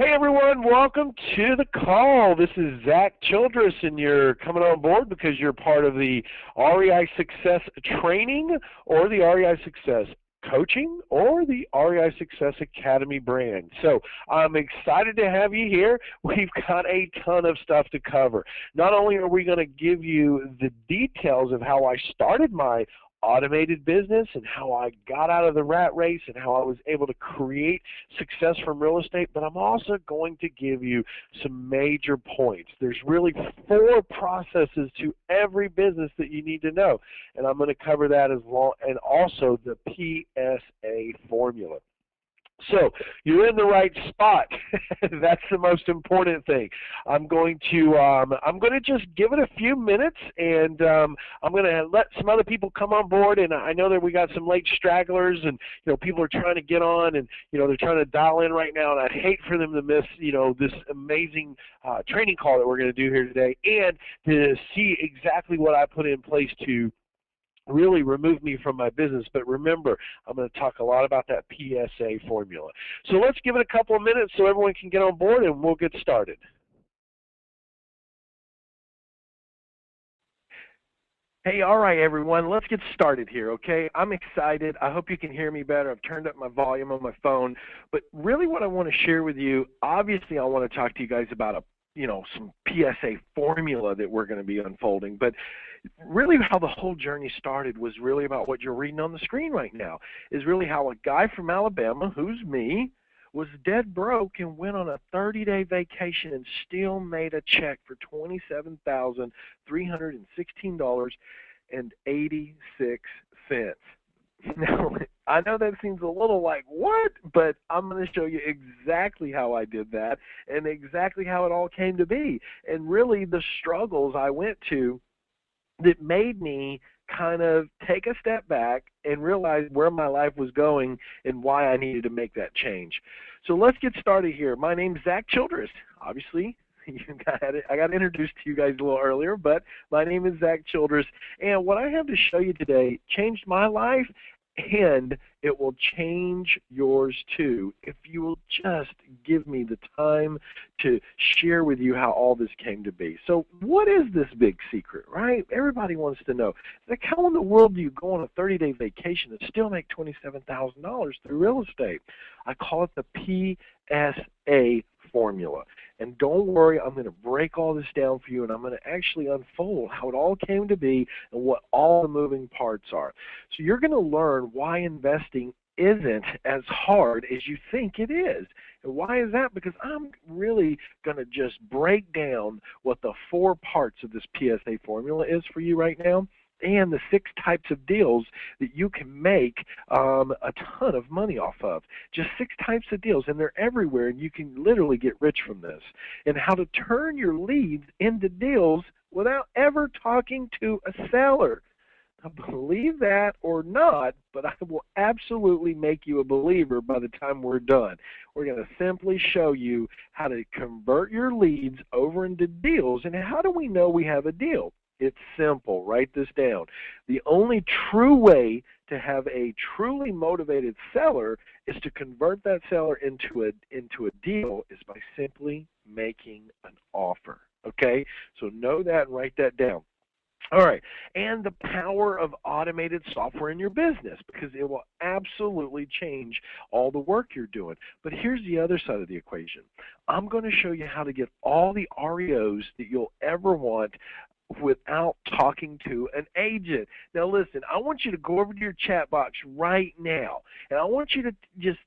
Hey everyone, welcome to the call. This is Zack Childress, and you're coming on board because you're part of the REI Success Training or the REI Success Coaching or the REI Success Academy brand. So I'm excited to have you here. We've got a ton of stuff to cover. Not only are we going to give you the details of how I started my automated business and how I got out of the rat race and how I was able to create success from real estate, but I'm also going to give you some major points. There's really 4 processes to every business that you need to know, and I'm going to cover that as well, and also the PSA formula. So you're in the right spot. That's the most important thing. I'm going to just give it a few minutes, and I'm going to let some other people come on board. And I know that we got some late stragglers, and people are trying to get on, and they're trying to dial in right now. And I'd hate for them to miss this amazing training call that we're going to do here today, and to see exactly what I put in place to really remove me from my business. But remember, I'm going to talk a lot about that PSA formula. So let's give it a couple of minutes so everyone can get on board, and we'll get started. Hey, all right, everyone, let's get started here, okay? I'm excited. I hope you can hear me better. I've turned up my volume on my phone. But really what I want to share with you, obviously I want to talk to you guys about some PSA formula that we're going to be unfolding. But really how the whole journey started was really about what you're reading on the screen right now, is really how a guy from Alabama, who's me, was dead broke and went on a 30-day vacation and still made a check for $27,316.86. Now, I know that seems a little like, what? But I'm going to show you exactly how I did that and exactly how it all came to be, and really the struggles I went to that made me kind of take a step back and realize where my life was going and why I needed to make that change. So let's get started here. My name's Zack Childress. Obviously, I got introduced to you guys a little earlier, but my name is Zack Childress, and what I have to show you today changed my life, and it will change yours too if you will just give me the time to share with you how all this came to be. So what is this big secret, right? Everybody wants to know. Like, how in the world do you go on a 30-day vacation and still make $27,000 through real estate? I call it the PSA formula. And don't worry, I'm going to break all this down for you, and I'm going to actually unfold how it all came to be and what all the moving parts are. So you're going to learn why investing isn't as hard as you think it is. And why is that? Because I'm really going to just break down what the 4 parts of this PSA formula is for you right now, and the 6 types of deals that you can make a ton of money off of. Just 6 types of deals, and they're everywhere, and you can literally get rich from this. And how to turn your leads into deals without ever talking to a seller. Now, believe that or not, but I will absolutely make you a believer by the time we're done. We're going to simply show you how to convert your leads over into deals. And how do we know we have a deal? It's simple. Write this down. The only true way to have a truly motivated seller is to convert that seller into a deal is by simply making an offer. Okay? So know that and write that down. All right, and the power of automated software in your business, because it will absolutely change all the work you're doing. But here's the other side of the equation. I'm going to show you how to get all the REOs that you'll ever want without talking to an agent. Now listen, I want you to go over to your chat box right now, and I want you to just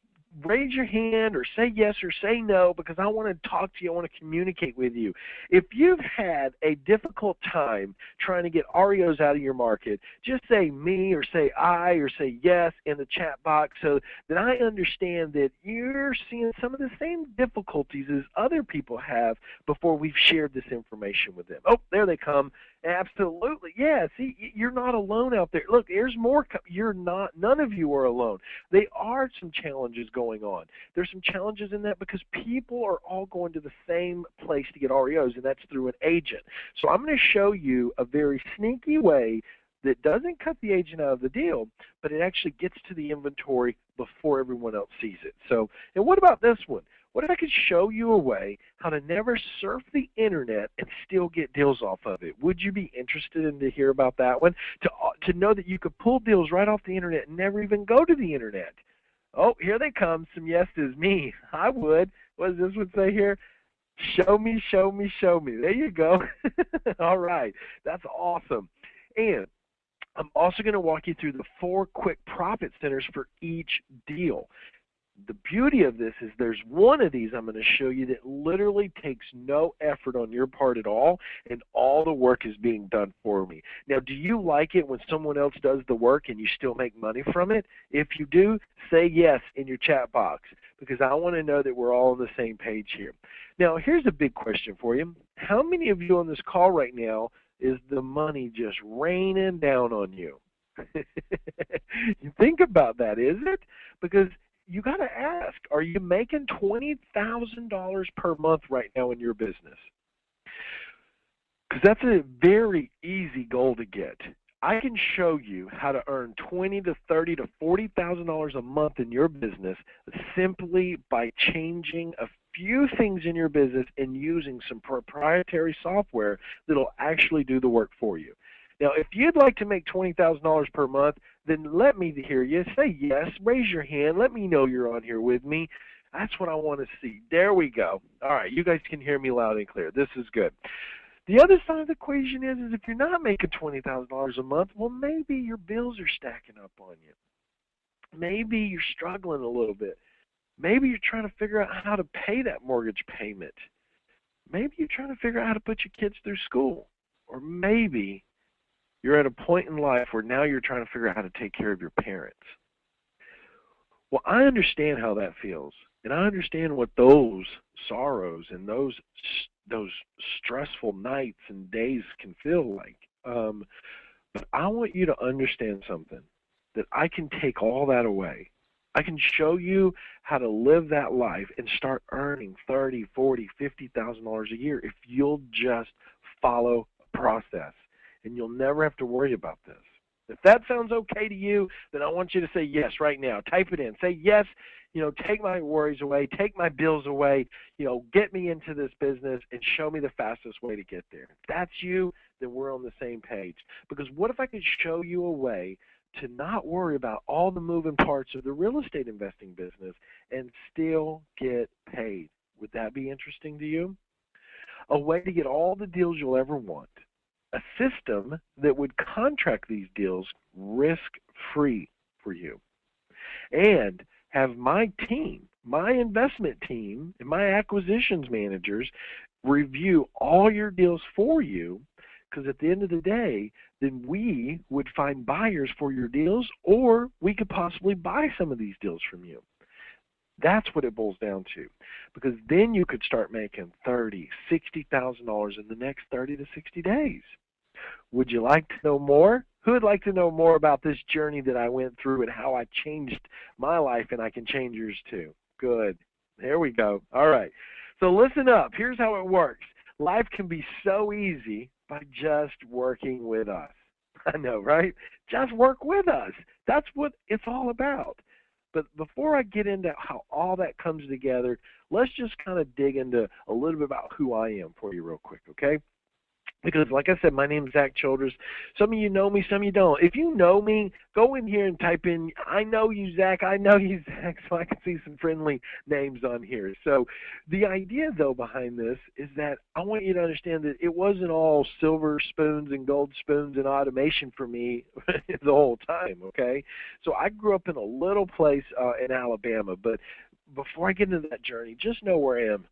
raise your hand or say yes or say no, because I want to talk to you. I want to communicate with you. If you've had a difficult time trying to get REOs out of your market, just say me or say I or say yes in the chat box so that I understand that you're seeing some of the same difficulties as other people have before we've shared this information with them. Oh, there they come. Absolutely. Yeah, see, you're not alone out there. Look, there's more. None of you are alone. There are some challenges going on. There's some challenges in that because people are all going to the same place to get REOs, and that's through an agent. So I'm going to show you a very sneaky way that doesn't cut the agent out of the deal, but it actually gets to the inventory before everyone else sees it. So, and what about this one? What if I could show you a way how to never surf the internet and still get deals off of it? Would you be interested in to hear about that one? To know that you could pull deals right off the internet and never even go to the internet. Oh, here they come. Some yeses. Me. I would. What does this one say here? Show me, show me, show me. There you go. All right. That's awesome. And I'm also going to walk you through the 4 quick profit centers for each deal. The beauty of this is there's one of these I'm going to show you that literally takes no effort on your part at all, and all the work is being done for me. Now, do you like it when someone else does the work and you still make money from it? If you do, say yes in your chat box, because I want to know that we're all on the same page here. Now, here's a big question for you. How many of you on this call right now is the money just raining down on you? You think about that, is it? Because you got to ask, are you making $20,000 per month right now in your business? Because that's a very easy goal to get. I can show you how to earn $20,000 to $30,000 to $40,000 a month in your business simply by changing a few things in your business and using some proprietary software that'll actually do the work for you. Now, if you'd like to make $20,000 per month, then let me hear you. Say yes. Raise your hand. Let me know you're on here with me. That's what I want to see. There we go. All right, you guys can hear me loud and clear. This is good. The other side of the equation is if you're not making $20,000 a month, well, maybe your bills are stacking up on you. Maybe you're struggling a little bit. Maybe you're trying to figure out how to pay that mortgage payment. Maybe you're trying to figure out how to put your kids through school. Or maybe you're at a point in life where now you're trying to figure out how to take care of your parents. Well, I understand how that feels, and I understand what those sorrows and those stressful nights and days can feel like. But I want you to understand something, that I can take all that away. I can show you how to live that life and start earning $30,000, $40,000, $50,000 a year if you'll just follow a process. And you'll never have to worry about this. If that sounds okay to you, then I want you to say yes right now. Type it in. Say yes, take my worries away, take my bills away, get me into this business and show me the fastest way to get there. If that's you, then we're on the same page. Because what if I could show you a way to not worry about all the moving parts of the real estate investing business and still get paid? Would that be interesting to you? A way to get all the deals you'll ever want. A system that would contract these deals risk-free for you. And have my team, my investment team, and my acquisitions managers review all your deals for you, because at the end of the day, then we would find buyers for your deals, or we could possibly buy some of these deals from you. That's what it boils down to, because then you could start making $30,000, $60,000 in the next 30 to 60 days. Would you like to know more? Who would like to know more about this journey that I went through and how I changed my life and I can change yours too? Good. There we go. All right. So listen up. Here's how it works. Life can be so easy by just working with us. I know, right? Just work with us. That's what it's all about. But before I get into how all that comes together, let's just kind of dig into a little bit about who I am for you real quick, okay? Because like I said, my name is Zack Childress. Some of you know me, some of you don't. If you know me, go in here and type in, I know you, Zack, I know you, Zack, so I can see some friendly names on here. So the idea, though, behind this is that I want you to understand that it wasn't all silver spoons and gold spoons and automation for me the whole time, okay? So I grew up in a little place in Alabama, but before I get into that journey, just know where I am.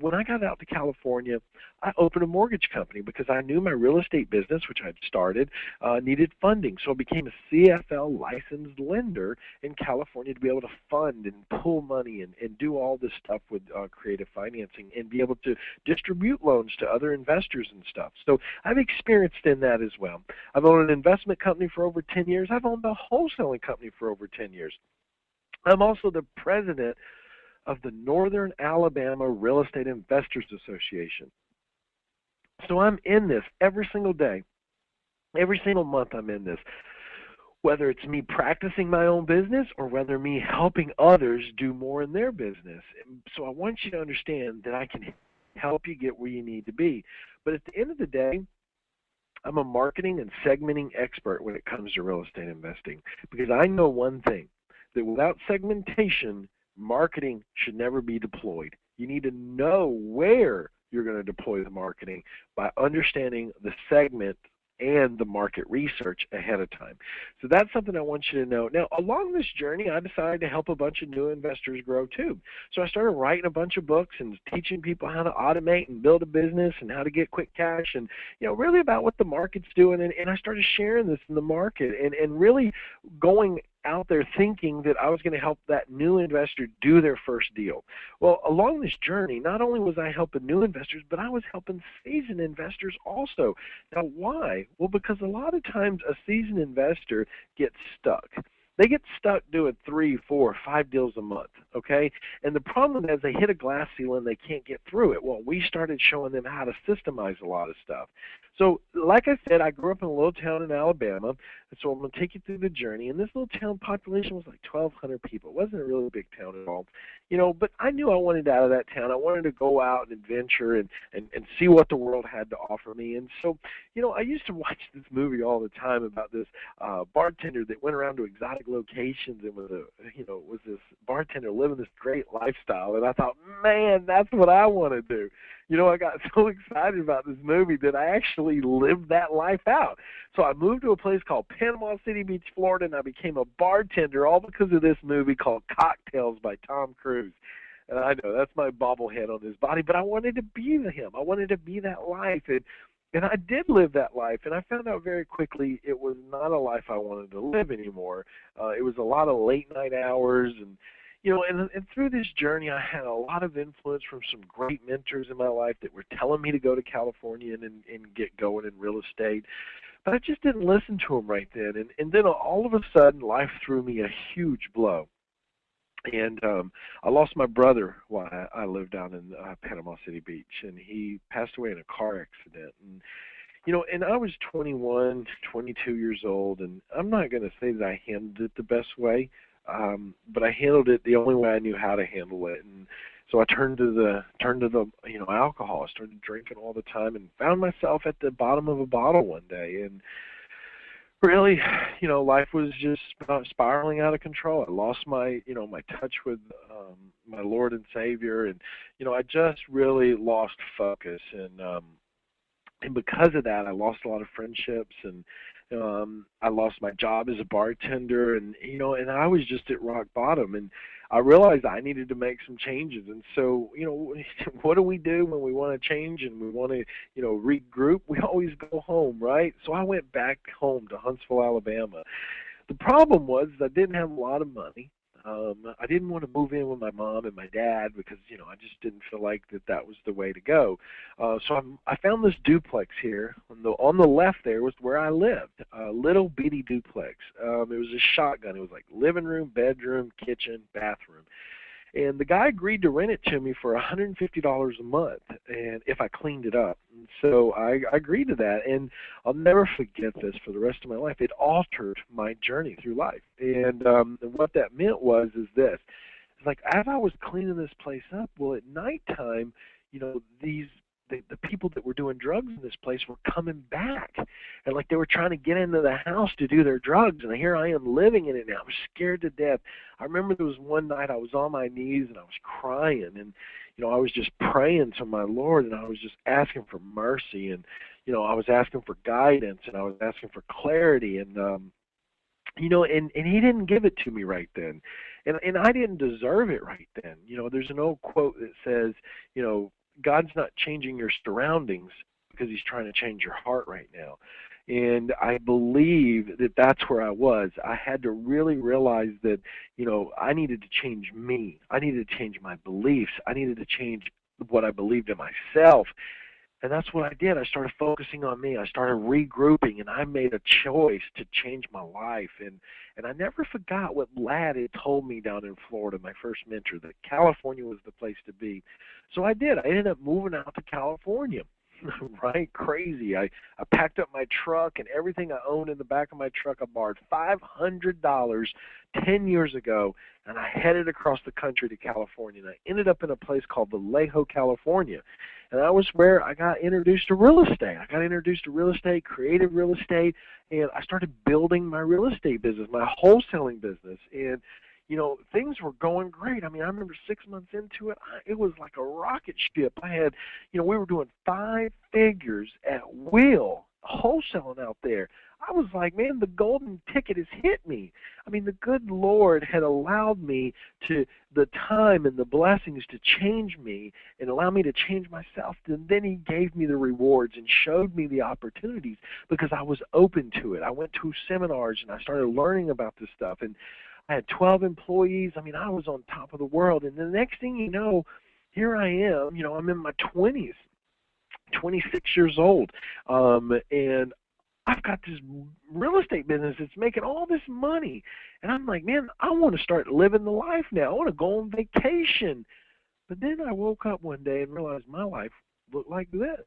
When I got out to California, I opened a mortgage company because I knew my real estate business, which I'd started, needed funding. So I became a CFL licensed lender in California to be able to fund and pull money and do all this stuff with creative financing and be able to distribute loans to other investors and stuff. So I've experienced in that as well. I've owned an investment company for over 10 years. I've owned a wholesaling company for over 10 years. I'm also the president of the Northern Alabama Real Estate Investors Association. So I'm in this every single day. Every single month I'm in this. whether it's me practicing my own business or whether me helping others do more in their business. So I want you to understand that I can help you get where you need to be. But at the end of the day, I'm a marketing and segmenting expert when it comes to real estate investing, because I know one thing, that without segmentation, marketing should never be deployed. You need to know where you're going to deploy the marketing by understanding the segment and the market research ahead of time. So that's something I want you to know. Now, along this journey, I decided to help a bunch of new investors grow too. So I started writing a bunch of books and teaching people how to automate and build a business and how to get quick cash, and really about what the market's doing. And I started sharing this in the market and really going out there thinking that I was going to help that new investor do their first deal. Well, along this journey, not only was I helping new investors, but I was helping seasoned investors also. Now, why? Well, because a lot of times a seasoned investor gets stuck. They get stuck doing 3, 4, 5 deals a month, okay? And the problem is they hit a glass ceiling, they can't get through it. Well, we started showing them how to systemize a lot of stuff. So, like I said, I grew up in a little town in Alabama, so I'm going to take you through the journey. And this little town population was like 1,200 people. It wasn't a really big town at all, but I knew I wanted out of that town. I wanted to go out and adventure and see what the world had to offer me. And so, I used to watch this movie all the time about this bartender that went around to exotic locations and was this bartender living this great lifestyle. And I thought, man, that's what I want to do. I got so excited about this movie that I actually lived that life out. So I moved to a place called Panama City Beach, Florida, and I became a bartender all because of this movie called Cocktails by Tom Cruise. And I know that's my bobblehead on his body, but I wanted to be him. I wanted to be that life. And I did live that life, and I found out very quickly it was not a life I wanted to live anymore. It was a lot of late-night hours, and through this journey, I had a lot of influence from some great mentors in my life that were telling me to go to California and get going in real estate. But I just didn't listen to them right then. And then all of a sudden, life threw me a huge blow. And I lost my brother while I lived down in Panama City Beach, and he passed away in a car accident. And I was 21, 22 years old, and I'm not going to say that I handled it the best way. But I handled it the only way I knew how to handle it, and so I turned to the alcohol. I started drinking all the time, and found myself at the bottom of a bottle one day, and really, life was just spiraling out of control. I lost my my touch with my Lord and Savior, and I just really lost focus, and because of that, I lost a lot of friendships, and I lost my job as a bartender, and I was just at rock bottom, and I realized I needed to make some changes. And so, what do we do when we want to change and we want to, regroup? We always go home, right? So I went back home to Huntsville, Alabama. The problem was I didn't have a lot of money. I didn't want to move in with my mom and my dad because, I just didn't feel like that was the way to go. So I found this duplex here. On the left there was where I lived, a little bitty duplex. It was a shotgun. It was like living room, bedroom, kitchen, bathroom. And the guy agreed to rent it to me for $150 a month, and if I cleaned it up. And so I agreed to that, and I'll never forget this for the rest of my life. It altered my journey through life. And what that meant was this. It's like as I was cleaning this place up, well, at nighttime, the people that were doing drugs in this place were coming back, and like they were trying to get into the house to do their drugs, and here I am living in it now. I was scared to death. I remember there was one night I was on my knees and I was crying, and I was just praying to my Lord, and I was just asking for mercy, and I was asking for guidance, and I was asking for clarity, and and he didn't give it to me right then, and I didn't deserve it right then. There's an old quote that says, God's not changing your surroundings because he's trying to change your heart right now. And I believe that that's where I was. I had to really realize that, I needed to change me. I needed to change my beliefs. I needed to change what I believed in myself. And that's what I did. I started focusing on me. I started regrouping, and I made a choice to change my life. And I never forgot what Ladd had told me down in Florida, my first mentor, that California was the place to be. So I did. I ended up moving out to California. right? Crazy. I packed up my truck and everything I owned in the back of my truck. I borrowed $500 10 years ago, and I headed across the country to California. And I ended up in a place called Vallejo, California. And that was where I got introduced to real estate. I got introduced to real estate, creative real estate, and I started building my real estate business, my wholesaling business. And things were going great. I mean, I remember 6 months into it, it was like a rocket ship. I had, we were doing 5 figures at will, wholesaling out there. I was like, man, the golden ticket has hit me. I mean, the good Lord had allowed me the time and the blessings to change me and allow me to change myself. And then he gave me the rewards and showed me the opportunities because I was open to it. I went to seminars and I started learning about this stuff. And I had 12 employees. I mean, I was on top of the world. And the next thing you know, here I am. I'm in my 20s, 26 years old, and I've got this real estate business that's making all this money. And I'm like, man, I want to start living the life now. I want to go on vacation. But then I woke up one day and realized my life looked like this.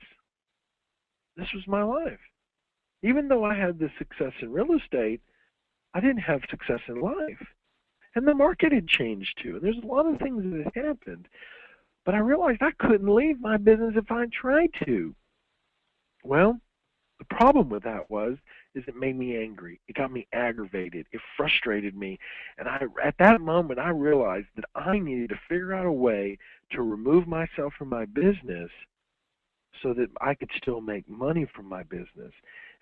This was my life. Even though I had this success in real estate, I didn't have success in life. And the market had changed too. And there's a lot of things that had happened. But I realized I couldn't leave my business if I tried to. Well, the problem with that is it made me angry. It got me aggravated. It frustrated me. And at that moment, I realized that I needed to figure out a way to remove myself from my business so that I could still make money from my business.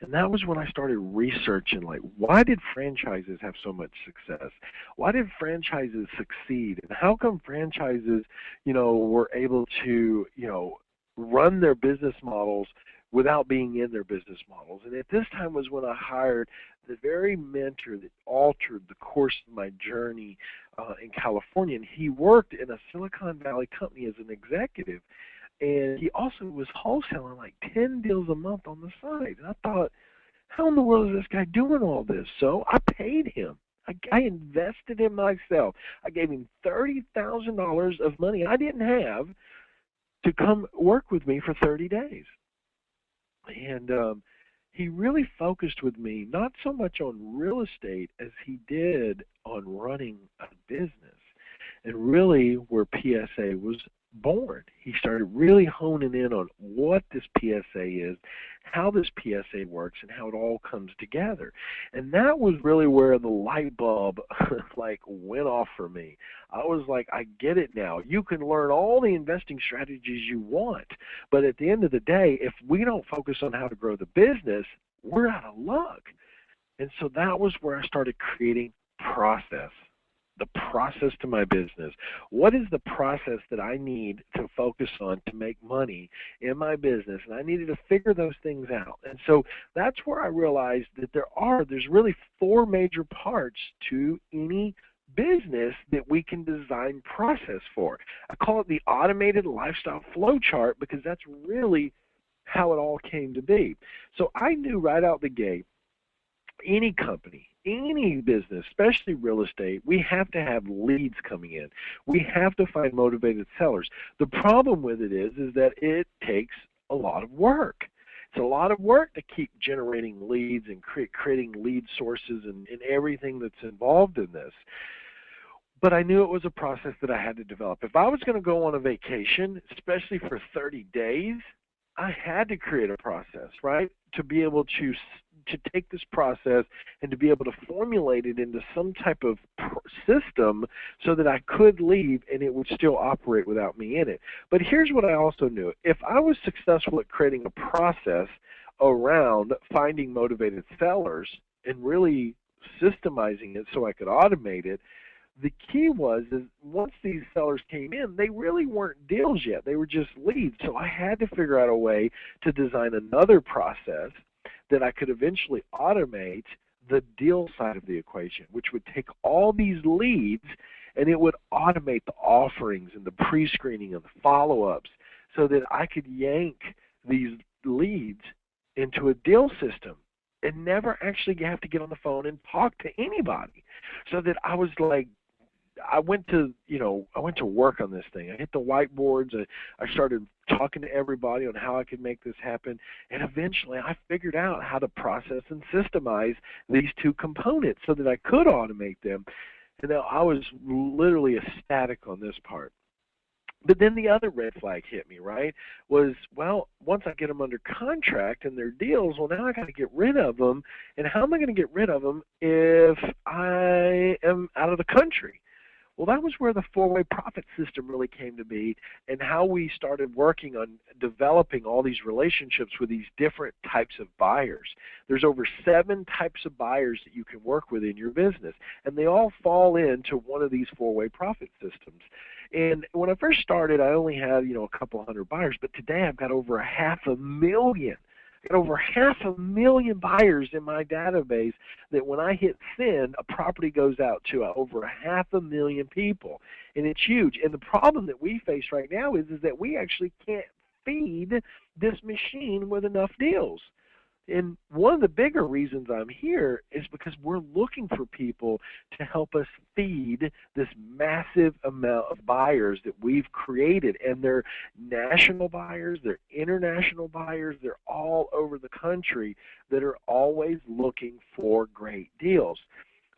And that was when I started researching, like, why did franchises have so much success? Why did franchises succeed? And how come franchises, were able to, run their business models without being in their business models? And at this time was when I hired the very mentor that altered the course of my journey in California. And he worked in a Silicon Valley company as an executive. And he also was wholesaling like 10 deals a month on the side. And I thought, how in the world is this guy doing all this? So I paid him. I invested in myself. I gave him $30,000 of money I didn't have to come work with me for 30 days. And he really focused with me not so much on real estate as he did on running a business. And really where PSA was born. He started really honing in on what this PSA is, how this PSA works, and how it all comes together. And that was really where the light bulb went off for me. I was like, I get it now. You can learn all the investing strategies you want, but at the end of the day, if we don't focus on how to grow the business, we're out of luck. And so that was where I started creating process. The process to my business. What is the process that I need to focus on to make money in my business? And I needed to figure those things out. And so that's where I realized that there's really 4 major parts to any business that we can design process for. I call it the automated lifestyle flow chart because that's really how it all came to be. So I knew right out the gate, any company, any business, especially real estate, we have to have leads coming in. We have to find motivated sellers. The problem with it is that it takes a lot of work. It's a lot of work to keep generating leads and creating lead sources and everything that's involved in this. But I knew it was a process that I had to develop. If I was going to go on a vacation, especially for 30 days, I had to create a process, right, to be able to take this process and to be able to formulate it into some type of system so that I could leave and it would still operate without me in it. But here's what I also knew. If I was successful at creating a process around finding motivated sellers and really systemizing it so I could automate it, the key is once these sellers came in, they really weren't deals yet. They were just leads. So I had to figure out a way to design another process that I could eventually automate the deal side of the equation, which would take all these leads and it would automate the offerings and the pre-screening and the follow-ups so that I could yank these leads into a deal system and never actually have to get on the phone and talk to anybody, so that I was like I went to work on this thing. I hit the whiteboards. I started talking to everybody on how I could make this happen, and eventually I figured out how to process and systemize these two components so that I could automate them. And now I was literally ecstatic on this part. But then the other red flag hit me, right? Was, well, once I get them under contract and their deals, well, now I got to get rid of them. And how am I going to get rid of them if I am out of the country? Well, that was where the four-way profit system really came to be, and how we started working on developing all these relationships with these different types of buyers. There's over 7 types of buyers that you can work with in your business, and they all fall into one of these four-way profit systems. And when I first started, I only had, a couple hundred buyers, but today I've got over 500,000. I've got over 500,000 buyers in my database that when I hit send, a property goes out to over 500,000 people. And it's huge. And the problem that we face right now is that we actually can't feed this machine with enough deals. And one of the bigger reasons I'm here is because we're looking for people to help us feed this massive amount of buyers that we've created. And they're national buyers, they're international buyers, they're all over the country that are always looking for great deals.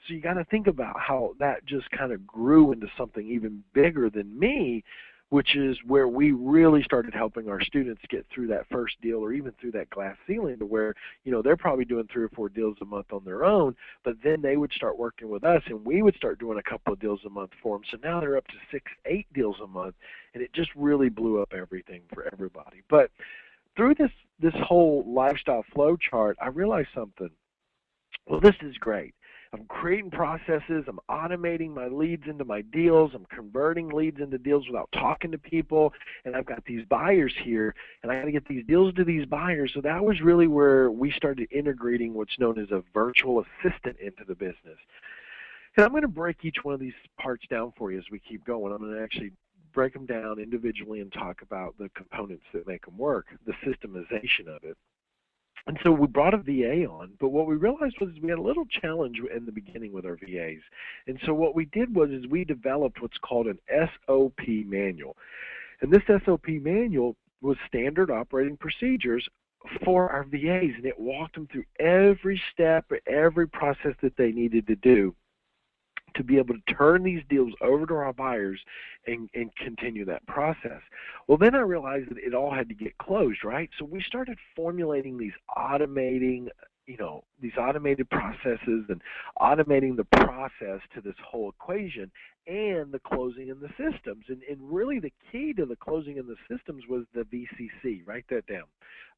So you got to think about how that just kind of grew into something even bigger than me, which is where we really started helping our students get through that first deal, or even through that glass ceiling, to where, they're probably doing 3 or 4 deals a month on their own, but then they would start working with us, and we would start doing a couple of deals a month for them. So now they're up to 6, 8 deals a month, and it just really blew up everything for everybody. But through this whole lifestyle flow chart, I realized something. Well, this is great. I'm creating processes, I'm automating my leads into my deals, I'm converting leads into deals without talking to people, and I've got these buyers here, and I got to get these deals to these buyers. So that was really where we started integrating what's known as a virtual assistant into the business. And I'm going to break each one of these parts down for you as we keep going. I'm going to actually break them down individually and talk about the components that make them work, the systemization of it. And so we brought a VA on, but what we realized was we had a little challenge in the beginning with our VAs. And so what we did was we developed what's called an SOP manual. And this SOP manual was standard operating procedures for our VAs, and it walked them through every step, every process that they needed to do to be able to turn these deals over to our buyers and continue that process. Well, then I realized that it all had to get closed, right? So we started formulating these automated processes and automating the process to this whole equation and the closing in the systems. And really the key to the closing in the systems was the VCC. Write that down.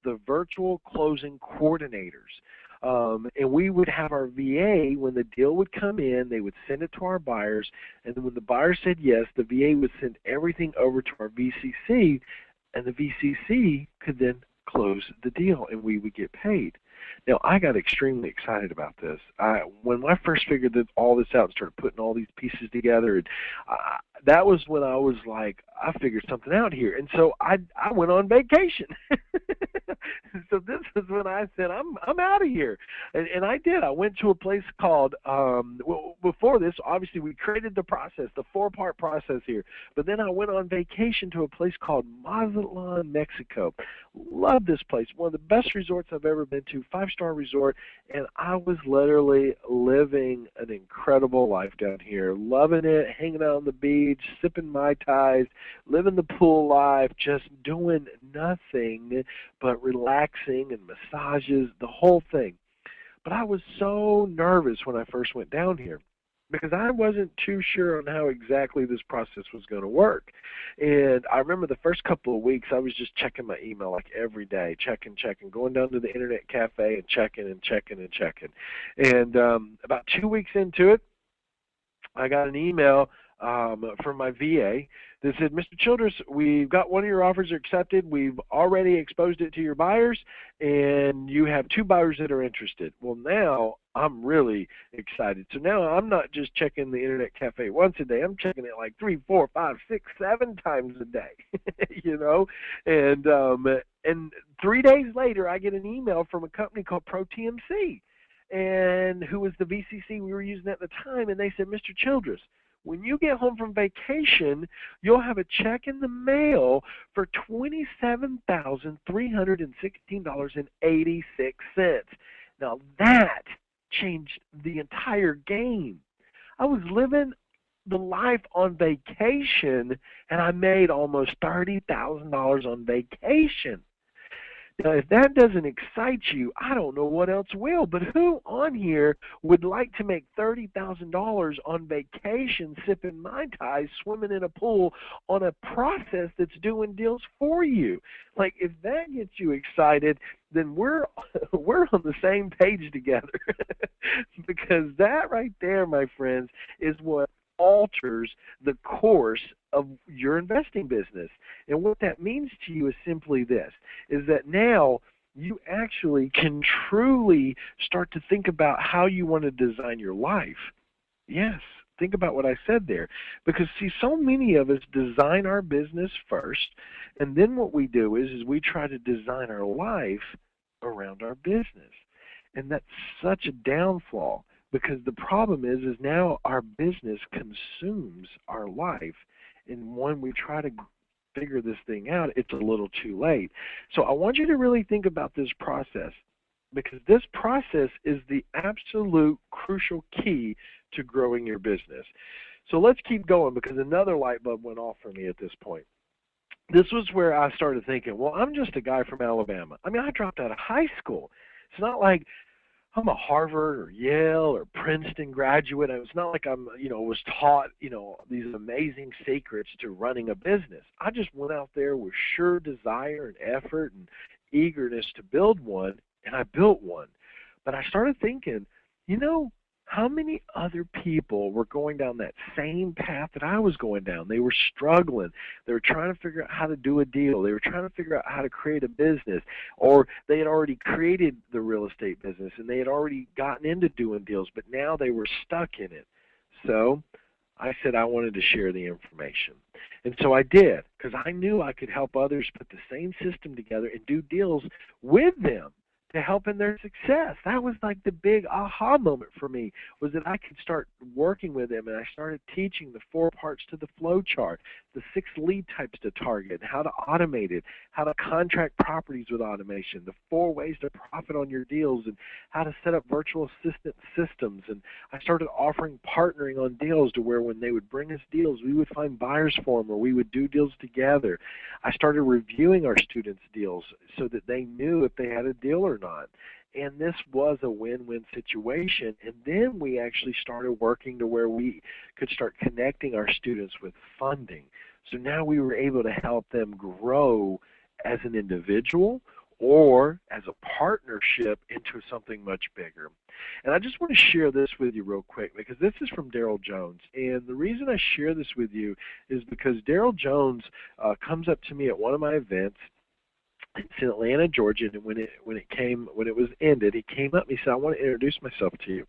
The virtual closing coordinators. And we would have our VA, when the deal would come in, they would send it to our buyers, and then when the buyer said yes, the VA would send everything over to our VCC, and the VCC could then close the deal, and we would get paid. Now, I got extremely excited about this. When I first figured all this out and started putting all these pieces together, that was when I was like, I figured something out here. And so I went on vacation. So this is when I said, I'm out of here. And I did. I went to a place called, before this, obviously we created the process, the 4-part process here. But then I went on vacation to a place called Mazatlan, Mexico. Love this place. One of the best resorts I've ever been to, 5-star resort. And I was literally living an incredible life down here, loving it, hanging out on the beach, sipping Mai Tais, living the pool life, just doing nothing but relaxing and massages, the whole thing. But I was so nervous when I first went down here because I wasn't too sure on how exactly this process was going to work. And I remember the first couple of weeks I was just checking my email like every day, checking, going down to the internet cafe and checking. And about 2 weeks into it, I got an email from my VA that said, Mr. Childress, we've got one of your offers accepted. We've already exposed it to your buyers, and you have 2 buyers that are interested. Well, now I'm really excited. So now I'm not just checking the internet cafe once a day. I'm checking it like 3, 4, 5, 6, 7 times a day, And 3 days later, I get an email from a company called ProTMC, and who was the VCC we were using at the time, and they said, Mr. Childress, when you get home from vacation, you'll have a check in the mail for $27,316.86. Now that changed the entire game. I was living the life on vacation, and I made almost $30,000 on vacation. Now, if that doesn't excite you, I don't know what else will. But who on here would like to make $30,000 on vacation, sipping Mai Tais, swimming in a pool on a process that's doing deals for you? Like, if that gets you excited, then we're on the same page together. Because that right there, my friends, is what alters the course of your investing business. And what that means to you is simply this, is that now you actually can truly start to think about how you want to design your life. Yes, think about what I said there. Because see, so many of us design our business first, and then what we do is we try to design our life around our business. And that's such a downfall. Because the problem is now our business consumes our life. And when we try to figure this thing out, it's a little too late. So I want you to really think about this process, because this process is the absolute crucial key to growing your business. So let's keep going, because another light bulb went off for me at this point. This was where I started thinking, well, I'm just a guy from Alabama. I mean, I dropped out of high school. It's not like I'm a Harvard or Yale or Princeton graduate. It's not like I'm, was taught, these amazing secrets to running a business. I just went out there with sure desire and effort and eagerness to build one, and I built one. But I started thinking, how many other people were going down that same path that I was going down? They were struggling. They were trying to figure out how to do a deal. They were trying to figure out how to create a business, or they had already created the real estate business and they had already gotten into doing deals, but now they were stuck in it. So I said I wanted to share the information. And so I did, because I knew I could help others put the same system together and do deals with them to help in their success. That was like the big aha moment for me, was that I could start working with them, and I started teaching the 4 parts to the flow chart, the 6 lead types to target, how to automate it, how to contract properties with automation, the 4 ways to profit on your deals, and how to set up virtual assistant systems. And I started offering partnering on deals to where when they would bring us deals, we would find buyers for them, or we would do deals together. I started reviewing our students' deals so that they knew if they had a deal or not. And this was a win-win situation. And then we actually started working to where we could start connecting our students with funding. So now we were able to help them grow as an individual or as a partnership into something much bigger. And I just want to share this with you real quick, because this is from Daryl Jones. And the reason I share this with you is because Daryl Jones comes up to me at one of my events. It's in Atlanta, Georgia, and when it was ended, he came up and he said, "I want to introduce myself to you."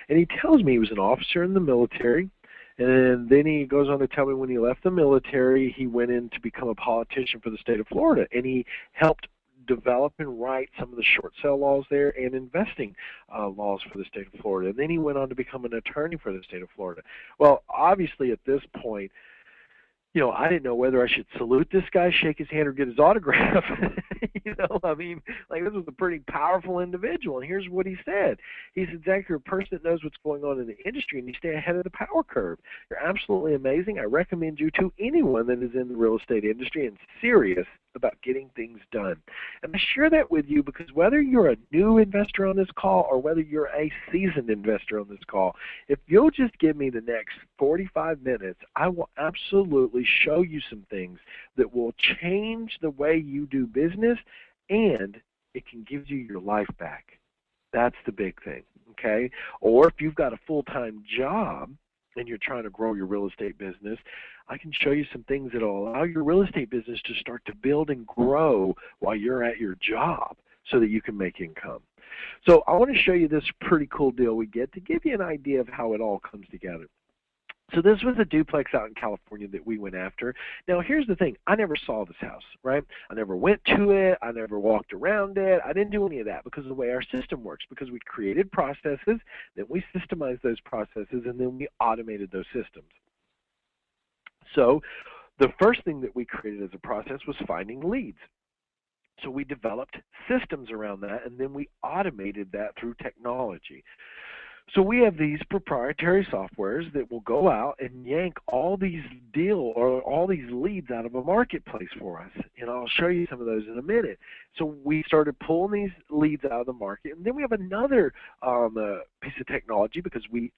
And he tells me he was an officer in the military, and then he goes on to tell me when he left the military, he went in to become a politician for the state of Florida, and he helped develop and write some of the short sale laws there and investing laws for the state of Florida. And then he went on to become an attorney for the state of Florida. Well, obviously at this point, I didn't know whether I should salute this guy, shake his hand, or get his autograph. I mean, like, this was a pretty powerful individual. And here's what he said. He said, "Zack, you're a person that knows what's going on in the industry, and you stay ahead of the power curve. You're absolutely amazing. I recommend you to anyone that is in the real estate industry and serious about getting things done." And I share that with you because whether you're a new investor on this call or whether you're a seasoned investor on this call, if you'll just give me the next 45 minutes, I will absolutely show you some things that will change the way you do business, and it can give you your life back. That's the big thing, okay? Or if you've got a full-time job and you're trying to grow your real estate business, I can show you some things that will allow your real estate business to start to build and grow while you're at your job so that you can make income. So I want to show you this pretty cool deal we get to give you an idea of how it all comes together. So this was a duplex out in California that we went after. Now, here's the thing. I never saw this house, right? I never went to it. I never walked around it. I didn't do any of that because of the way our system works, because we created processes, then we systemized those processes, and then we automated those systems. So the first thing that we created as a process was finding leads. So we developed systems around that, and then we automated that through technology. So we have these proprietary softwares that will go out and yank all these all these leads out of a marketplace for us. And I'll show you some of those in a minute. So we started pulling these leads out of the market, and then we have another piece of technology because we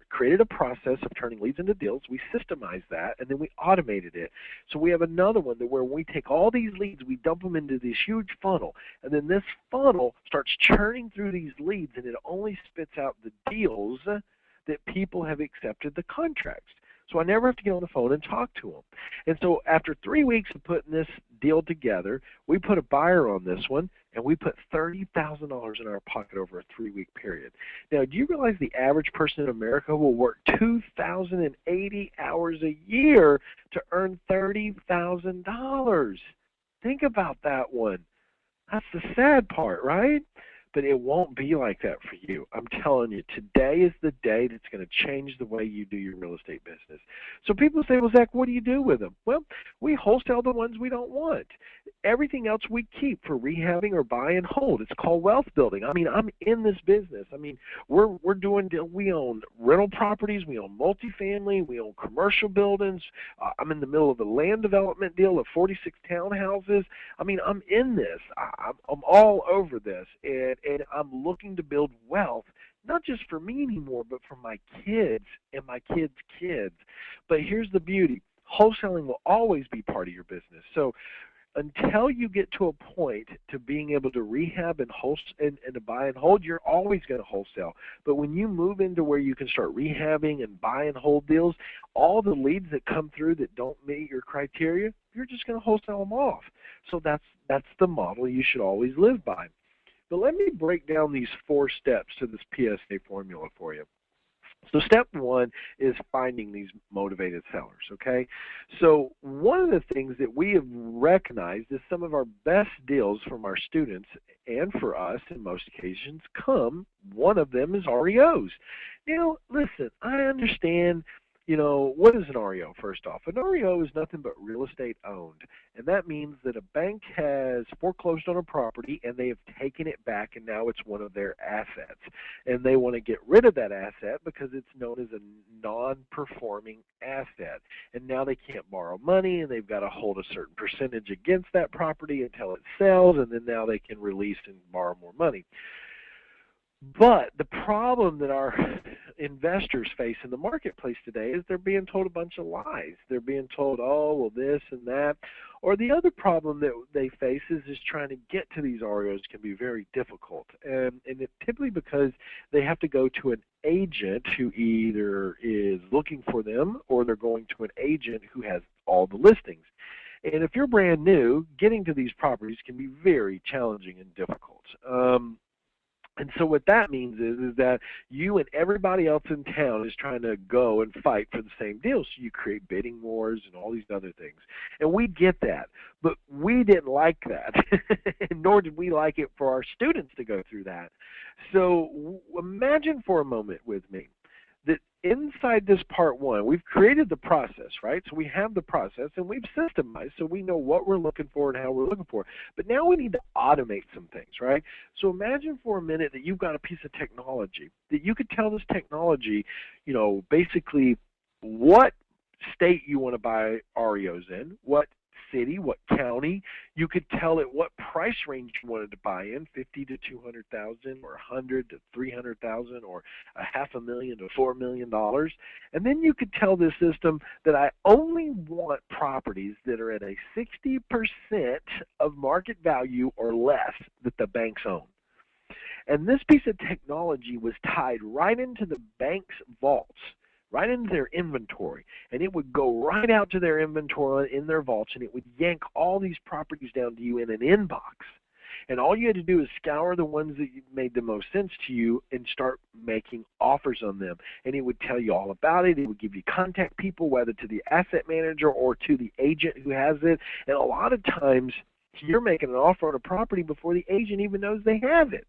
created a process of turning leads into deals. We systemized that, and then we automated it. So we have another one where we take all these leads, we dump them into this huge funnel, and then this funnel starts churning through these leads, and it only spits out the deals that people have accepted the contracts. So I never have to get on the phone and talk to them. And so after 3 weeks of putting this deal together, we put a buyer on this one, and we put $30,000 in our pocket over a 3-week period. Now, do you realize the average person in America will work 2,080 hours a year to earn $30,000? Think about that one. That's the sad part, right? But it won't be like that for you. I'm telling you, today is the day that's going to change the way you do your real estate business. So people say, well, Zach, what do you do with them? Well, we wholesale the ones we don't want. Everything else we keep for rehabbing or buy and hold. It's called wealth building. I mean, I'm in this business. I mean, we own rental properties, we own multifamily, we own commercial buildings. I'm in the middle of a land development deal of 46 townhouses. I mean, I'm in this. I'm all over this. And I'm looking to build wealth, not just for me anymore, but for my kids and my kids' kids. But here's the beauty. Wholesaling will always be part of your business. So until you get to a point to being able to rehab and to buy and hold, you're always going to wholesale. But when you move into where you can start rehabbing and buy and hold deals, all the leads that come through that don't meet your criteria, you're just going to wholesale them off. So that's the model you should always live by. But let me break down these 4 steps to this PSA formula for you. So step 1 is finding these motivated sellers, okay? So one of the things that we have recognized is some of our best deals from our students and for us in most occasions one of them is REOs. Now, listen, I understand. What is an REO, first off? An REO is nothing but real estate owned. And that means that a bank has foreclosed on a property and they have taken it back and now it's one of their assets. And they want to get rid of that asset because it's known as a non-performing asset. And now they can't borrow money and they've got to hold a certain percentage against that property until it sells, and then now they can release and borrow more money. But the problem that our investors face in the marketplace today is they're being told a bunch of lies. They're being told, oh, well, this and that. Or the other problem that they face is trying to get to these REOs can be very difficult. And it's typically because they have to go to an agent who either is looking for them or they're going to an agent who has all the listings. And if you're brand new, getting to these properties can be very challenging and difficult. And so what that means is that you and everybody else in town is trying to go and fight for the same deal. So you create bidding wars and all these other things. And we get that. But we didn't like that, nor did we like it for our students to go through that. So imagine for a moment with me that inside this part 1, we've created the process, right? So we have the process and we've systemized so we know what we're looking for and how we're looking for. But now we need to automate some things, right? So imagine for a minute that you've got a piece of technology that you could tell this technology, basically what state you want to buy REOs in, what city, what county. You could tell it what price range you wanted to buy in, 50 to 200,000 or 100 to 300,000 or $500,000 to $4 million. And then you could tell the system that I only want properties that are at a 60% of market value or less that the banks own. And this piece of technology was tied right into the bank's vaults, right into their inventory, and it would go right out to their inventory in their vaults, and it would yank all these properties down to you in an inbox. And all you had to do is scour the ones that made the most sense to you and start making offers on them. And it would tell you all about it. It would give you contact people, whether to the asset manager or to the agent who has it. And a lot of times you're making an offer on a property before the agent even knows they have it.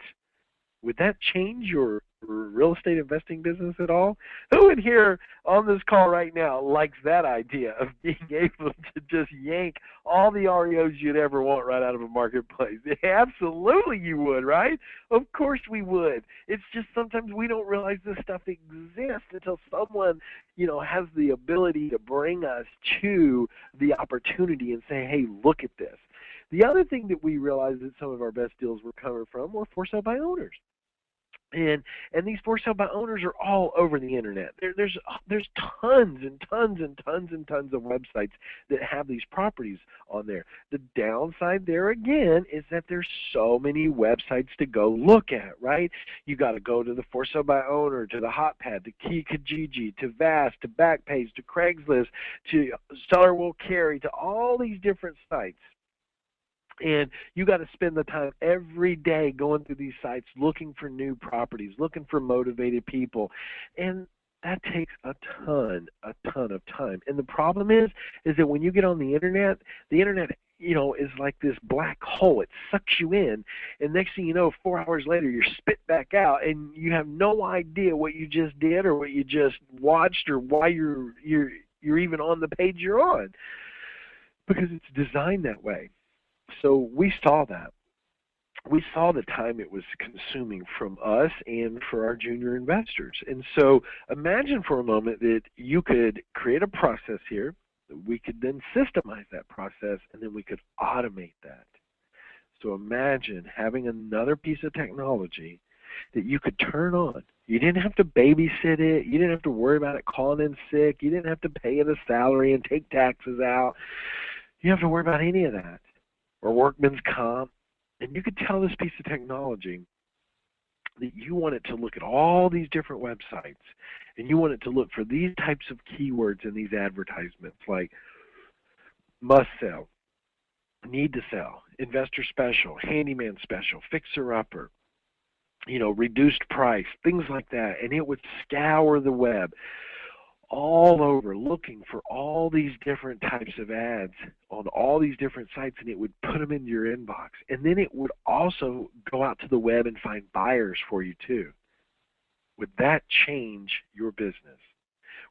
Would that change your real estate investing business at all? Who in here on this call right now likes that idea of being able to just yank all the REOs you'd ever want right out of a marketplace? Absolutely you would, right? Of course we would. It's just sometimes we don't realize this stuff exists until someone, has the ability to bring us to the opportunity and say, hey, look at this. The other thing that we realized that some of our best deals were coming from were for sale by owners. And these for sale by owners are all over the internet. There's tons and tons and tons and tons of websites that have these properties on there. The downside there again is that there's so many websites to go look at, right? You got to go to the for sale by owner, to the Hotpad, to Kijiji, to Vast, to Backpage, to Craigslist, to Seller Will Carry, to all these different sites. And you got to spend the time every day going through these sites looking for new properties, looking for motivated people. And that takes a ton of time. And the problem is that when you get on the internet, is like this black hole. It sucks you in, and next thing you know, 4 hours later, you're spit back out, and you have no idea what you just did or what you just watched or why you're even on the page you're on, because it's designed that way. So we saw that. We saw the time it was consuming from us and for our junior investors. And so imagine for a moment that you could create a process here, that we could then systemize that process, and then we could automate that. So imagine having another piece of technology that you could turn on. You didn't have to babysit it. You didn't have to worry about it calling in sick. You didn't have to pay it a salary and take taxes out. You don't have to worry about any of that, or workman's comp. And you could tell this piece of technology that you want it to look at all these different websites, and you want it to look for these types of keywords in these advertisements, like must sell, need to sell, investor special, handyman special, fixer-upper, reduced price, things like that. And it would scour the web all over looking for all these different types of ads on all these different sites, and it would put them into your inbox. And then it would also go out to the web and find buyers for you too. Would that change your business?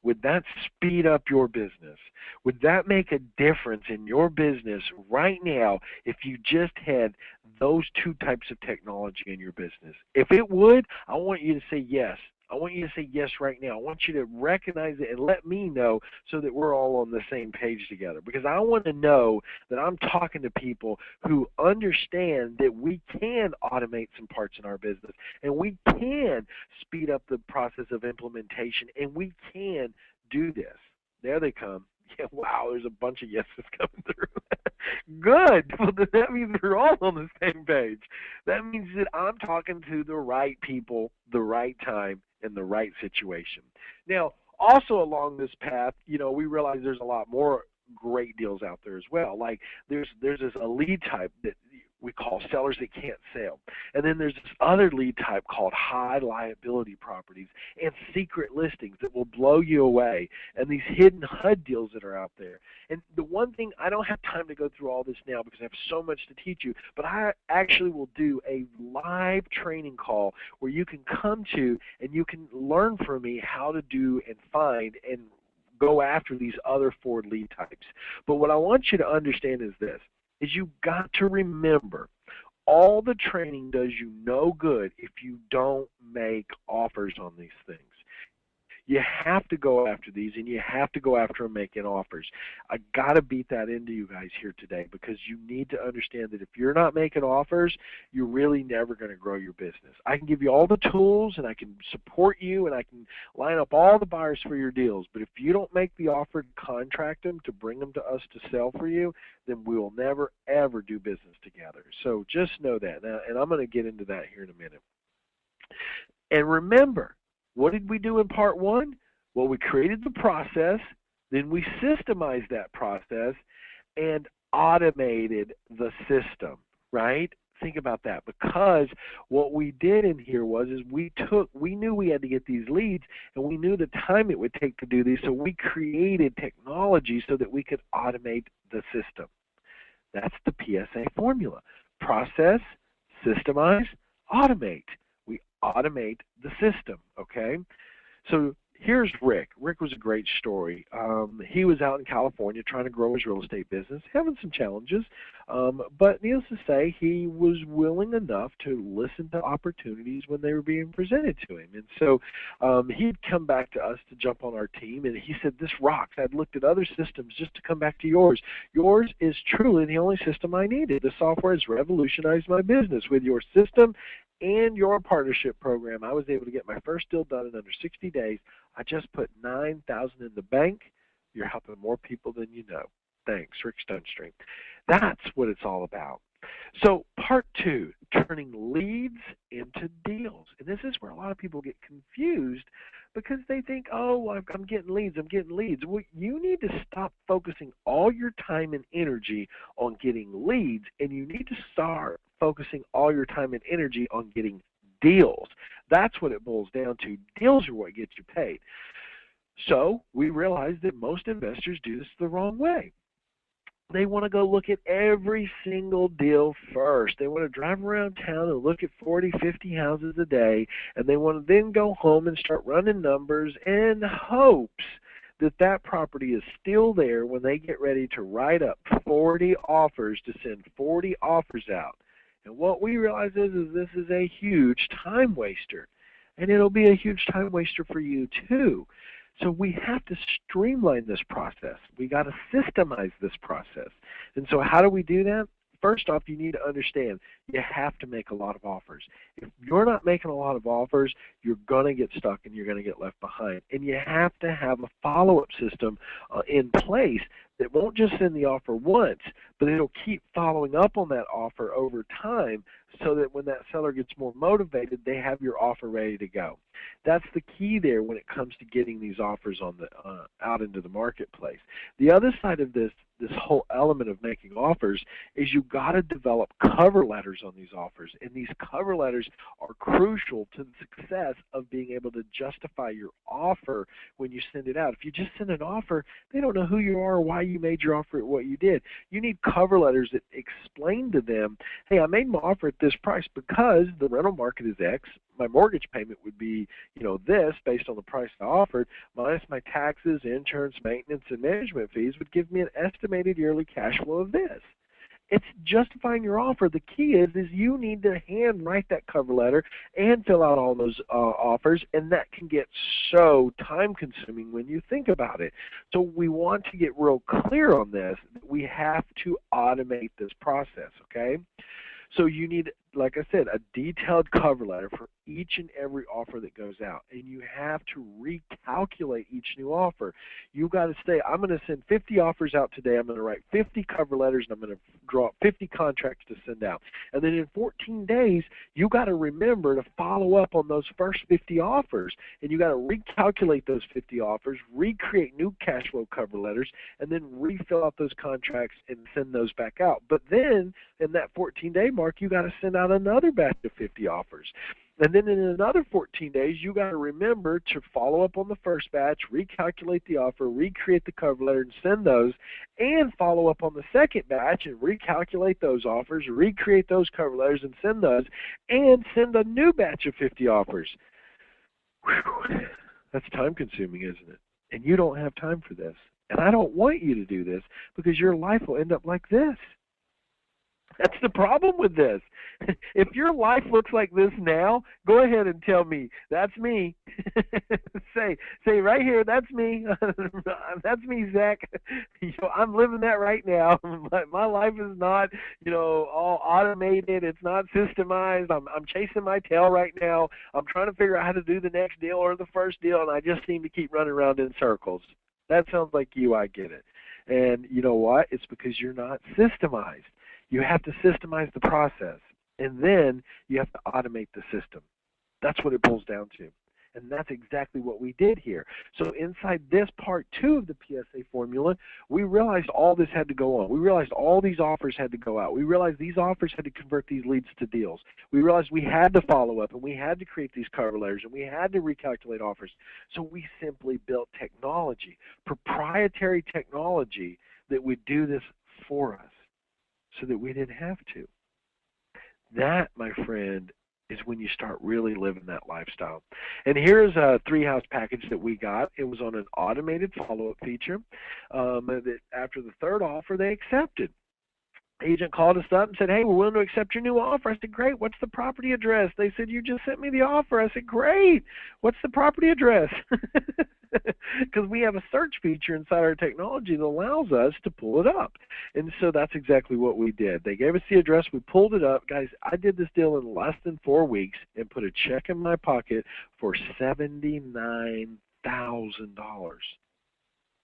Would that speed up your business? Would that make a difference in your business right now if you just had those two types of technology in your business? If it would, I want you to say yes. I want you to say yes right now. I want you to recognize it and let me know so that we're all on the same page together. Because I want to know that I'm talking to people who understand that we can automate some parts in our business, and we can speed up the process of implementation, and we can do this. There they come. Yeah, wow, there's a bunch of yeses coming through. Good. Well, that means we're all on the same page. That means that I'm talking to the right people, the right time, in the right situation. Now, also along this path, we realize there's a lot more great deals out there as well. Like there's this a lead type that we call sellers that can't sell. And then there's this other lead type called high liability properties and secret listings that will blow you away, and these hidden HUD deals that are out there. And the one thing, I don't have time to go through all this now because I have so much to teach you, but I actually will do a live training call where you can come to and you can learn from me how to do and find and go after these other 4 lead types. But what I want you to understand is this, is you've got to remember, all the training does you no good if you don't make offers on these things. You have to go after these, and you have to go after them making offers. I got to beat that into you guys here today, because you need to understand that if you're not making offers, you're really never going to grow your business. I can give you all the tools, and I can support you, and I can line up all the buyers for your deals. But if you don't make the offer to contract them, to bring them to us to sell for you, then we will never, ever do business together. So just know that. Now, and I'm going to get into that here in a minute. And remember, what did we do in part 1? Well, we created the process, then we systemized that process and automated the system, right? Think about that, because what we did in here was we knew we had to get these leads, and we knew the time it would take to do these, so we created technology so that we could automate the system. That's the PSA formula. Process, systemize, automate. We automate the system, okay? So here's Rick. Rick was a great story. He was out in California trying to grow his real estate business, having some challenges, but needless to say, he was willing enough to listen to opportunities when they were being presented to him. And so he'd come back to us to jump on our team, and he said, "This rocks. I'd looked at other systems just to come back to yours. Yours is truly the only system I needed. The software has revolutionized my business. With your system and your partnership program, I was able to get my first deal done in under 60 days. I just put $9,000 in the bank. You're helping more people than you know. Thanks, Rick Stonestream." That's what it's all about. So part two, turning leads into deals. And this is where a lot of people get confused because they think, oh, I'm getting leads, I'm getting leads. Well, you need to stop focusing all your time and energy on getting leads, and you need to start focusing all your time and energy on getting deals. That's what it boils down to. Deals are what gets you paid. So we realized that most investors do this the wrong way. They want to go look at every single deal first. They want to drive around town and look at 40, 50 houses a day, and they want to then go home and start running numbers in hopes that that property is still there when they get ready to write up 40 offers to send 40 offers out. And what we realize is this is a huge time waster, and it'll be a huge time waster for you too. So we have to streamline this process. We got to systemize this process. And so how do we do that? First off, you need to understand you have to make a lot of offers. If you're not making a lot of offers, you're going to get stuck and you're going to get left behind. And you have to have a follow-up system in place that won't just send the offer once, but it'll keep following up on that offer over time so that when that seller gets more motivated, they have your offer ready to go. That's the key there when it comes to getting these offers on the out into the marketplace. The other side of this whole element of making offers is you got to develop cover letters on these offers, and these cover letters are crucial to the success of being able to justify your offer when you send it out. If you just send an offer, they don't know who you are or why you made your offer at what you did. You need cover letters that explain to them, hey, I made my offer at this price because the rental market is X, my mortgage payment would be, this based on the price I offered, minus my taxes, insurance, maintenance, and management fees would give me an estimated yearly cash flow of this. It's justifying your offer. The key is you need to hand write that cover letter and fill out all those offers, and that can get so time consuming when you think about it. So we want to get real clear on this. We have to automate this process, okay? So you need, like I said, a detailed cover letter for each and every offer that goes out, and you have to recalculate each new offer. You've got to say, I'm going to send 50 offers out today. I'm going to write 50 cover letters, and I'm going to draw up 50 contracts to send out. And then in 14 days, you've got to remember to follow up on those first 50 offers, and you've got to recalculate those 50 offers, recreate new cash flow cover letters, and then refill out those contracts and send those back out. But then in that 14-day mark, you got to send out another batch of 50 offers. And then in another 14 days, you got to remember to follow up on the first batch, recalculate the offer, recreate the cover letter, and send those, and follow up on the second batch and recalculate those offers, recreate those cover letters, and send those, and send a new batch of 50 offers. Whew. That's time-consuming, isn't it? And you don't have time for this. And I don't want you to do this because your life will end up like this. That's the problem with this. If your life looks like this now, go ahead and tell me, that's me. say right here, that's me. That's me, Zach. I'm living that right now. My life is not, all automated. It's not systemized. I'm chasing my tail right now. I'm trying to figure out how to do the next deal or the first deal, and I just seem to keep running around in circles. That sounds like you. I get it. And you know what? It's because you're not systemized. You have to systemize the process, and then you have to automate the system. That's what it boils down to, and that's exactly what we did here. So inside this part 2 of the PSA formula, we realized all this had to go on. We realized all these offers had to go out. We realized these offers had to convert these leads to deals. We realized we had to follow up, and we had to create these cover letters, and we had to recalculate offers. So we simply built technology, proprietary technology that would do this for us, so that we didn't have to. That, my friend, is when you start really living that lifestyle. And here's a 3-house package that we got. It was on an automated follow-up feature. That after the third offer, they accepted. Agent called us up and said, "Hey, we're willing to accept your new offer." I said, "Great. What's the property address?" They said, "You just sent me the offer." I said, "Great. What's the property address?" Because we have a search feature inside our technology that allows us to pull it up. And so that's exactly what we did. They gave us the address. We pulled it up. Guys, I did this deal in less than 4 weeks and put a check in my pocket for $79,000.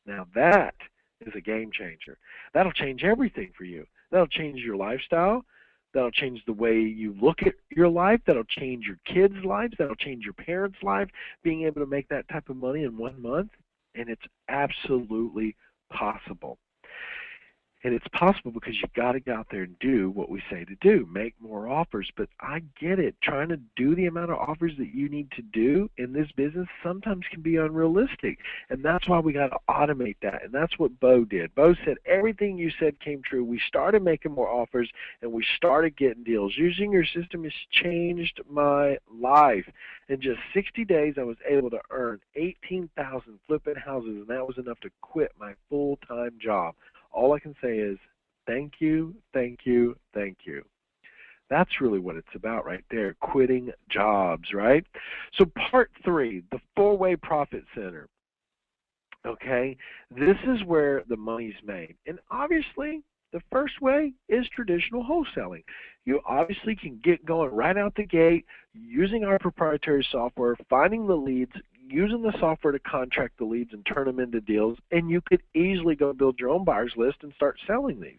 Now that is a game changer. That'll change everything for you. That'll change your lifestyle. That'll change the way you look at your life. That'll change your kids' lives. That'll change your parents' life, being able to make that type of money in 1 month. And it's absolutely possible. And it's possible because you've got to get out there and do what we say to do, make more offers. But I get it. Trying to do the amount of offers that you need to do in this business sometimes can be unrealistic. And that's why we got to automate that. And that's what Bo did. Bo said everything you said came true. We started making more offers, and we started getting deals. Using your system has changed my life. In just 60 days, I was able to earn $18,000 flipping houses, and that was enough to quit my full-time job. All I can say is thank you, thank you, thank you. That's really what it's about right there, quitting jobs, right? So part 3, the 4-way profit center. Okay, this is where the money's made. And obviously, the first way is traditional wholesaling. You obviously can get going right out the gate using our proprietary software, finding the leads, using the software to contract the leads and turn them into deals, and you could easily go build your own buyer's list and start selling these.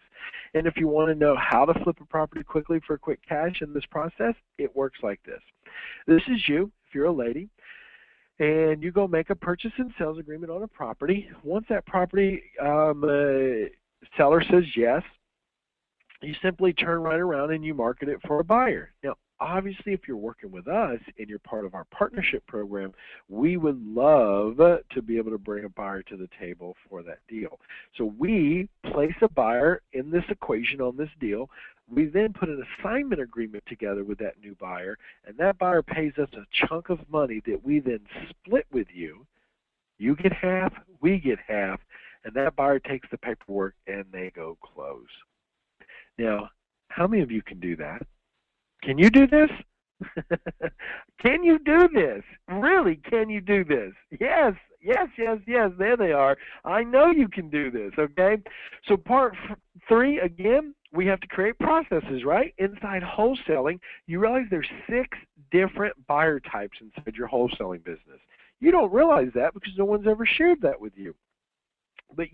And if you want to know how to flip a property quickly for quick cash in this process, it works like this. This is you, if you're a lady, and you go make a purchase and sales agreement on a property. Once that property seller says yes, you simply turn right around and you market it for a buyer. Now, obviously, if you're working with us and you're part of our partnership program, we would love to be able to bring a buyer to the table for that deal. So we place a buyer in this equation on this deal. We then put an assignment agreement together with that new buyer, and that buyer pays us a chunk of money that we then split with you. You get half, we get half, and that buyer takes the paperwork and they go close. Now, how many of you can do that? Can you do this? Can you do this? Really, can you do this? Yes, yes, yes, yes. There they are. I know you can do this, okay? So part 3, again, we have to create processes, right? Inside wholesaling, you realize there's 6 different buyer types inside your wholesaling business. You don't realize that because no one's ever shared that with you. But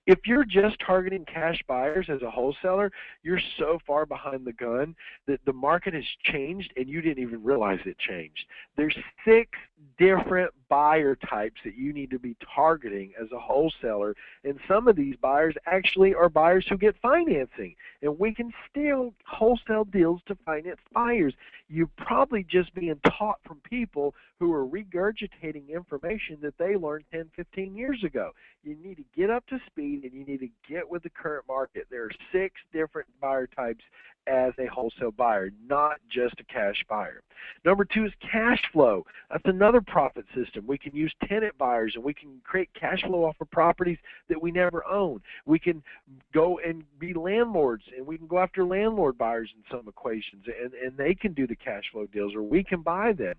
if you're just targeting cash buyers as a wholesaler, you're so far behind the gun that the market has changed and you didn't even realize it changed. There's 6 different buyer types that you need to be targeting as a wholesaler, and some of these buyers actually are buyers who get financing, and we can still wholesale deals to finance buyers. You're probably just being taught from people who are regurgitating information that they learned 10, 15 years ago. You need to get up to speed and you need to get with the current market. There are 6 different buyer types as a wholesale buyer, not just a cash buyer. Number 2 is cash flow. That's another profit system. We can use tenant buyers and we can create cash flow off of properties that we never own. We can go and be landlords and we can go after landlord buyers in some equations, and they can do the cash flow deals, or we can buy them.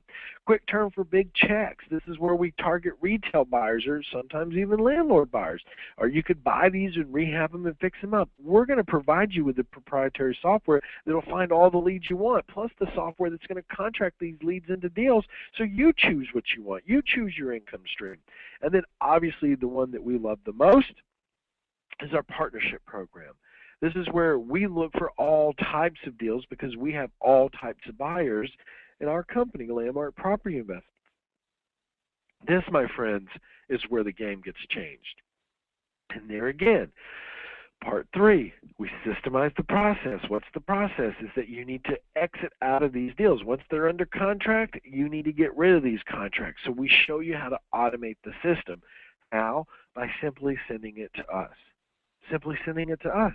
Quick turn for big checks. This is where we target retail buyers or sometimes even landlord buyers. Or you could buy these and rehab them and fix them up. We're going to provide you with the proprietary software that will find all the leads you want, plus the software that's going to contract these leads into deals, so you choose what you want. You choose your income stream. And then obviously the one that we love the most is our partnership program. This is where we look for all types of deals because we have all types of buyers in our company, Landmark Property Investments. This, my friends, is where the game gets changed. And there again, part 3, we systemize the process. What's the process? Is that you need to exit out of these deals. Once they're under contract, you need to get rid of these contracts. So we show you how to automate the system. How? By simply sending it to us. Simply sending it to us.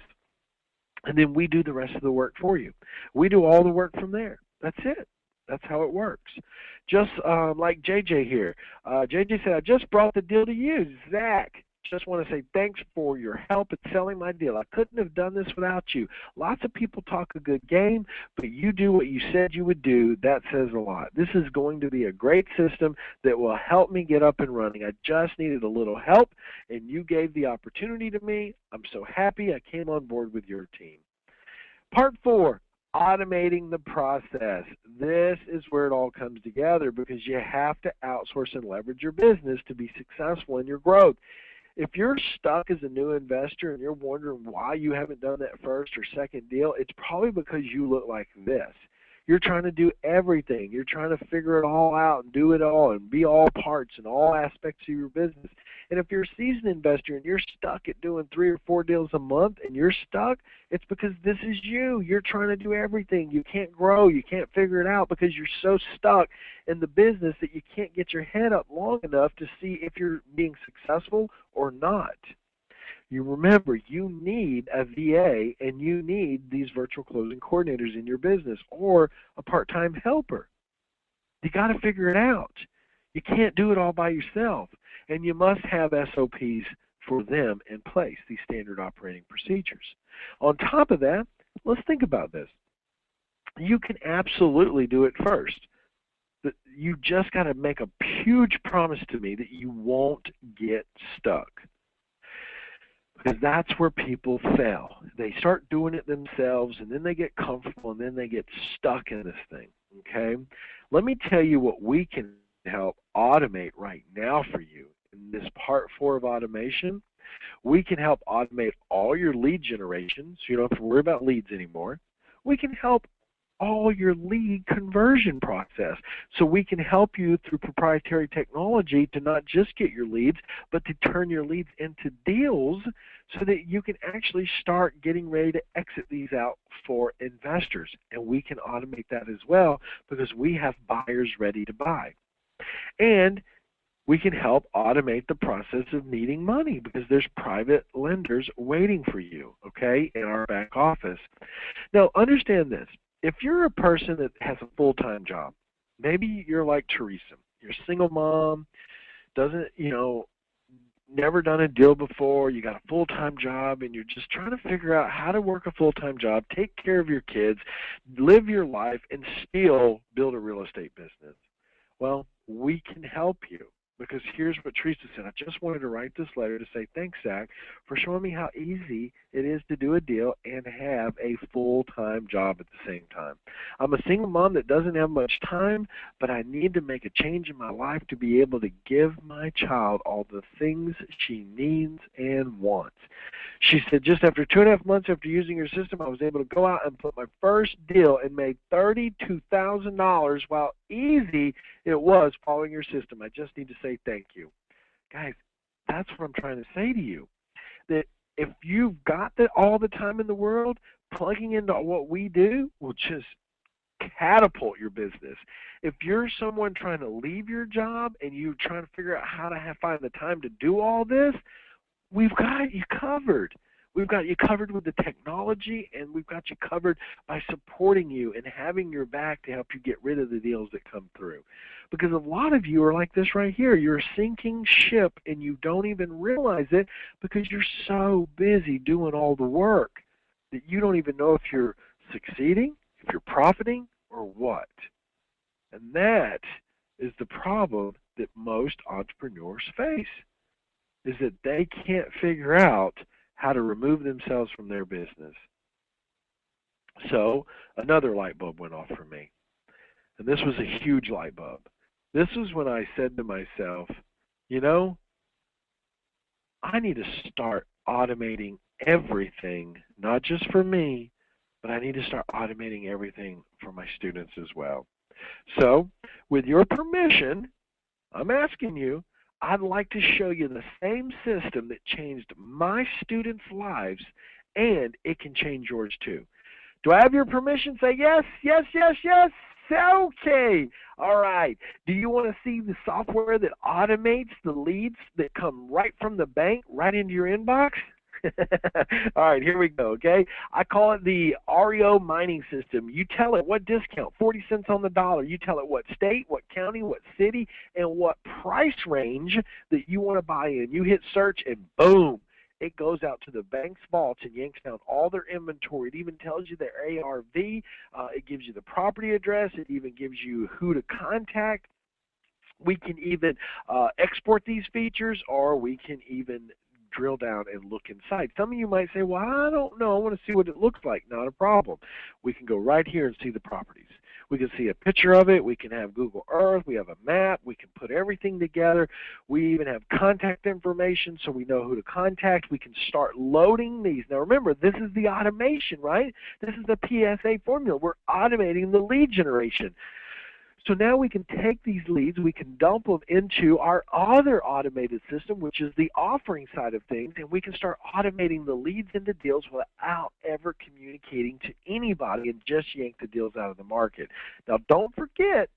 And then we do the rest of the work for you. We do all the work from there. That's it. That's how it works. Just like JJ here. JJ said, I just brought the deal to you. Zach, just want to say thanks for your help in selling my deal. I couldn't have done this without you. Lots of people talk a good game, but you do what you said you would do. That says a lot. This is going to be a great system that will help me get up and running. I just needed a little help, and you gave the opportunity to me. I'm so happy I came on board with your team. Part 4. Automating the process. This is where it all comes together because you have to outsource and leverage your business to be successful in your growth. If you're stuck as a new investor and you're wondering why you haven't done that first or second deal, it's probably because you look like this. You're trying to do everything. You're trying to figure it all out and do it all and be all parts in all aspects of your business. And if you're a seasoned investor and you're stuck at doing 3 or 4 deals a month and you're stuck, it's because this is you. You're trying to do everything. You can't grow. You can't figure it out because you're so stuck in the business that you can't get your head up long enough to see if you're being successful or not. You remember, you need a VA and you need these virtual closing coordinators in your business or a part-time helper. You got to figure it out. You can't do it all by yourself, and you must have SOPs for them in place, these standard operating procedures. On top of that, let's think about this. You can absolutely do it first. You just got to make a huge promise to me that you won't get stuck. Because that's where people fail. They start doing it themselves, and then they get comfortable, and then they get stuck in this thing, okay? Let me tell you what we can help automate right now for you. In this part 4 of automation, we can help automate all your lead generation, so you don't have to worry about leads anymore. We can help all your lead conversion process. So we can help you through proprietary technology to not just get your leads, but to turn your leads into deals so that you can actually start getting ready to exit these out for investors. And we can automate that as well because we have buyers ready to buy. And we can help automate the process of needing money because there's private lenders waiting for you, okay, in our back office. Now, understand this. If you're a person that has a full-time job, maybe you're like Teresa. You're a single mom, doesn't, never done a deal before, you got a full-time job, and you're just trying to figure out how to work a full-time job, take care of your kids, live your life, and still build a real estate business. Well, we can help you. Because here's what Teresa said. I just wanted to write this letter to say, thanks, Zach, for showing me how easy it is to do a deal and have a full-time job at the same time. I'm a single mom that doesn't have much time, but I need to make a change in my life to be able to give my child all the things she needs and wants. She said, just after 2.5 months after using your system, I was able to go out and put my first deal and made $32,000 while easy it was following your system. I just need to say thank you. Guys, that's what I'm trying to say to you. That if you've got all the time in the world, plugging into what we do will just catapult your business. If you're someone trying to leave your job and you're trying to figure out how to find the time to do all this, we've got you covered. We've got you covered with the technology, and we've got you covered by supporting you and having your back to help you get rid of the deals that come through. Because a lot of you are like this right here. You're a sinking ship, and you don't even realize it because you're so busy doing all the work that you don't even know if you're succeeding, if you're profiting, or what. And that is the problem that most entrepreneurs face, is that they can't figure out how to remove themselves from their business. So another light bulb went off for me. And this was a huge light bulb. This was when I said to myself, I need to start automating everything, not just for me, but I need to start automating everything for my students as well. So with your permission, I'm asking you, I'd like to show you the same system that changed my students' lives, and it can change yours too. Do I have your permission? Say yes, yes, yes, yes. Okay. All right. Do you want to see the software that automates the leads that come right from the bank right into your inbox? All right, here we go, okay? I call it the REO mining system. You tell it what discount, 40 cents on the dollar. You tell it what state, what county, what city, and what price range that you want to buy in. You hit search, and boom, it goes out to the bank's vaults and yanks down all their inventory. It even tells you their ARV. It gives you the property address. It even gives you who to contact. We can even export these features, or we can even drill down and look inside. Some of you might say, well, I don't know. I want to see what it looks like. Not a problem. We can go right here and see the properties. We can see a picture of it. We can have Google Earth. We have a map. We can put everything together. We even have contact information so we know who to contact. We can start loading these. Now remember, this is the automation, right? This is the PSA formula. We're automating the lead generation. So now we can take these leads, we can dump them into our other automated system, which is the offering side of things, and we can start automating the leads into deals without ever communicating to anybody and just yank the deals out of the market. Now don't forget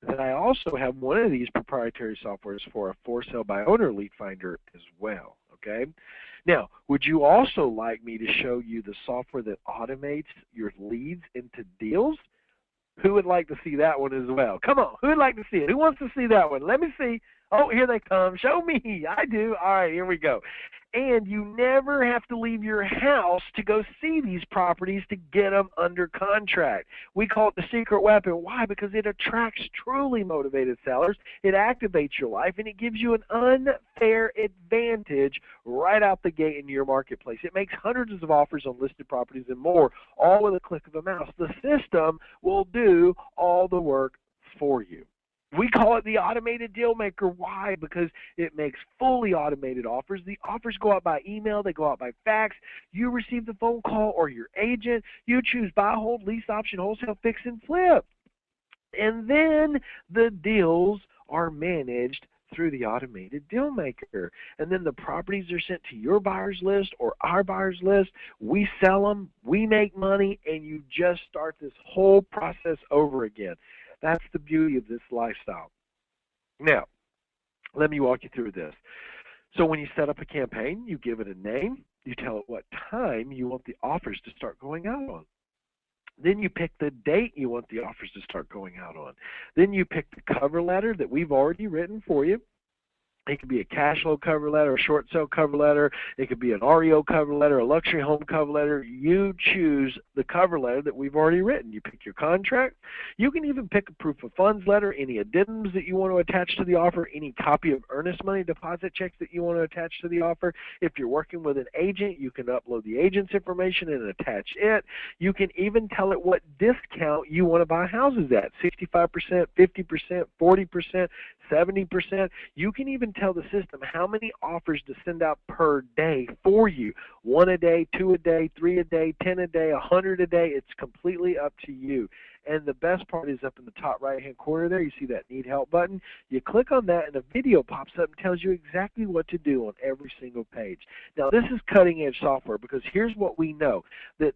that I also have one of these proprietary softwares for a for sale by owner lead finder as well, okay? Now, would you also like me to show you the software that automates your leads into deals? Who would like to see that one as well? Come on, who would like to see it? Who wants to see that one? Let me see. Oh, here they come. Show me. I do. All right, here we go. And you never have to leave your house to go see these properties to get them under contract. We call it the secret weapon. Why? Because it attracts truly motivated sellers. It activates your life, and it gives you an unfair advantage right out the gate in your marketplace. It makes hundreds of offers on listed properties and more, all with a click of a mouse. The system will do all the work for you. We call it the automated deal maker. Why? Because it makes fully automated offers. The offers go out by email. They go out by fax. You receive the phone call or your agent. You choose buy, hold, lease option, wholesale, fix, and flip. And then the deals are managed through the automated deal maker. And then the properties are sent to your buyer's list or our buyer's list. We sell them. We make money. And you just start this whole process over again. That's the beauty of this lifestyle. Now, let me walk you through this. So when you set up a campaign, you give it a name. You tell it what time you want the offers to start going out on. Then you pick the date you want the offers to start going out on. Then you pick the cover letter that we've already written for you. It could be a cash flow cover letter, a short sale cover letter. It could be an REO cover letter, a luxury home cover letter. You choose the cover letter that we've already written. You pick your contract. You can even pick a proof of funds letter, any addendums that you want to attach to the offer, any copy of earnest money deposit checks that you want to attach to the offer. If you're working with an agent, you can upload the agent's information and attach it. You can even tell it what discount you want to buy houses at, 65%, 50%, 40%, 70%. You can even tell the system how many offers to send out per day for you. 1 a day, 2 a day, 3 a day, 10 a day, 100 a day. It's completely up to you. And the best part is up in the top right-hand corner there, you see that Need Help button. You click on that, and a video pops up and tells you exactly what to do on every single page. Now, this is cutting-edge software because here's what we know, that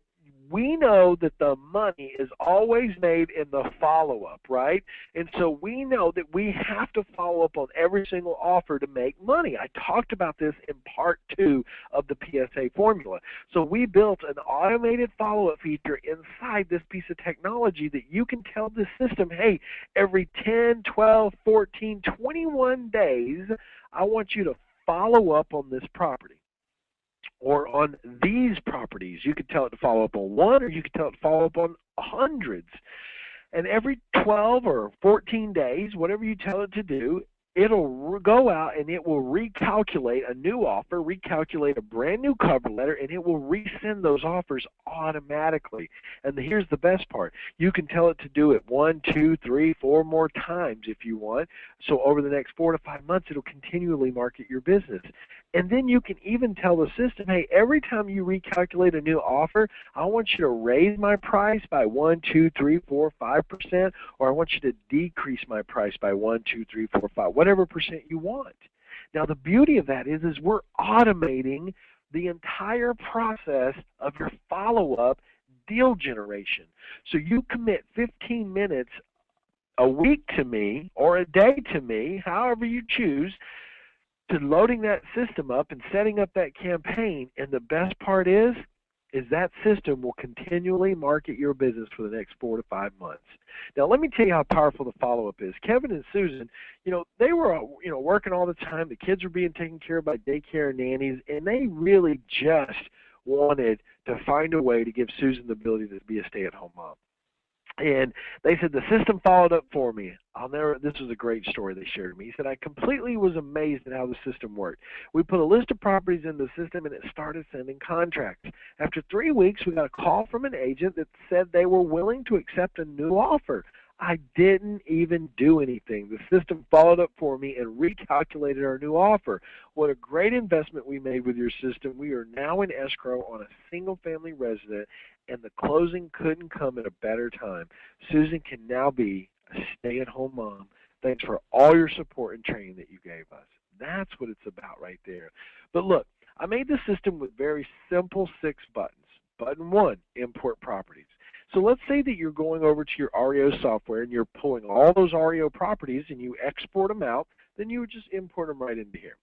the money is always made in the follow-up, right? And so we know that we have to follow up on every single offer to make money. I talked about this in part 2 of the PSA formula. So we built an automated follow-up feature inside this piece of technology that you can tell the system, hey, every 10, 12, 14, 21 days, I want you to follow up on this property. Or on these properties. You could tell it to follow up on one, or you could tell it to follow up on hundreds. And every 12 or 14 days, whatever you tell it to do, it'll go out and it will recalculate a new offer, recalculate a brand new cover letter, and it will resend those offers automatically. And here's the best part. You can tell it to do it 1, 2, 3, 4 more times if you want. So over the next 4 to 5 months, it'll continually market your business. And then you can even tell the system, hey, every time you recalculate a new offer, I want you to raise my price by 1, 2, 3, 4, 5%, or I want you to decrease my price by 1, 2, 3, 4, 5, whatever percent you want. Now, the beauty of that is we're automating the entire process of your follow-up deal generation. So you commit 15 minutes a week to me or a day to me, however you choose, to loading that system up and setting up that campaign. And the best part is that system will continually market your business for the next 4 to 5 months. Now, let me tell you how powerful the follow-up is. Kevin and Susan, they were, working all the time. The kids were being taken care of by daycare and nannies, and they really just wanted to find a way to give Susan the ability to be a stay-at-home mom. And they said the system followed up for me. This was a great story they shared with me. He said, I completely was amazed at how the system worked. We put a list of properties in the system and it started sending contracts. After 3 weeks, we got a call from an agent that said they were willing to accept a new offer. I didn't even do anything. The system followed up for me and recalculated our new offer. What a great investment we made with your system. We are now in escrow on a single-family resident, and the closing couldn't come at a better time. Susan can now be a stay-at-home mom. Thanks for all your support and training that you gave us. That's what it's about right there. But look, I made the system with very simple 6 buttons. Button 1, import properties. So let's say that you're going over to your REO software and you're pulling all those REO properties and you export them out, then you would just import them right into here.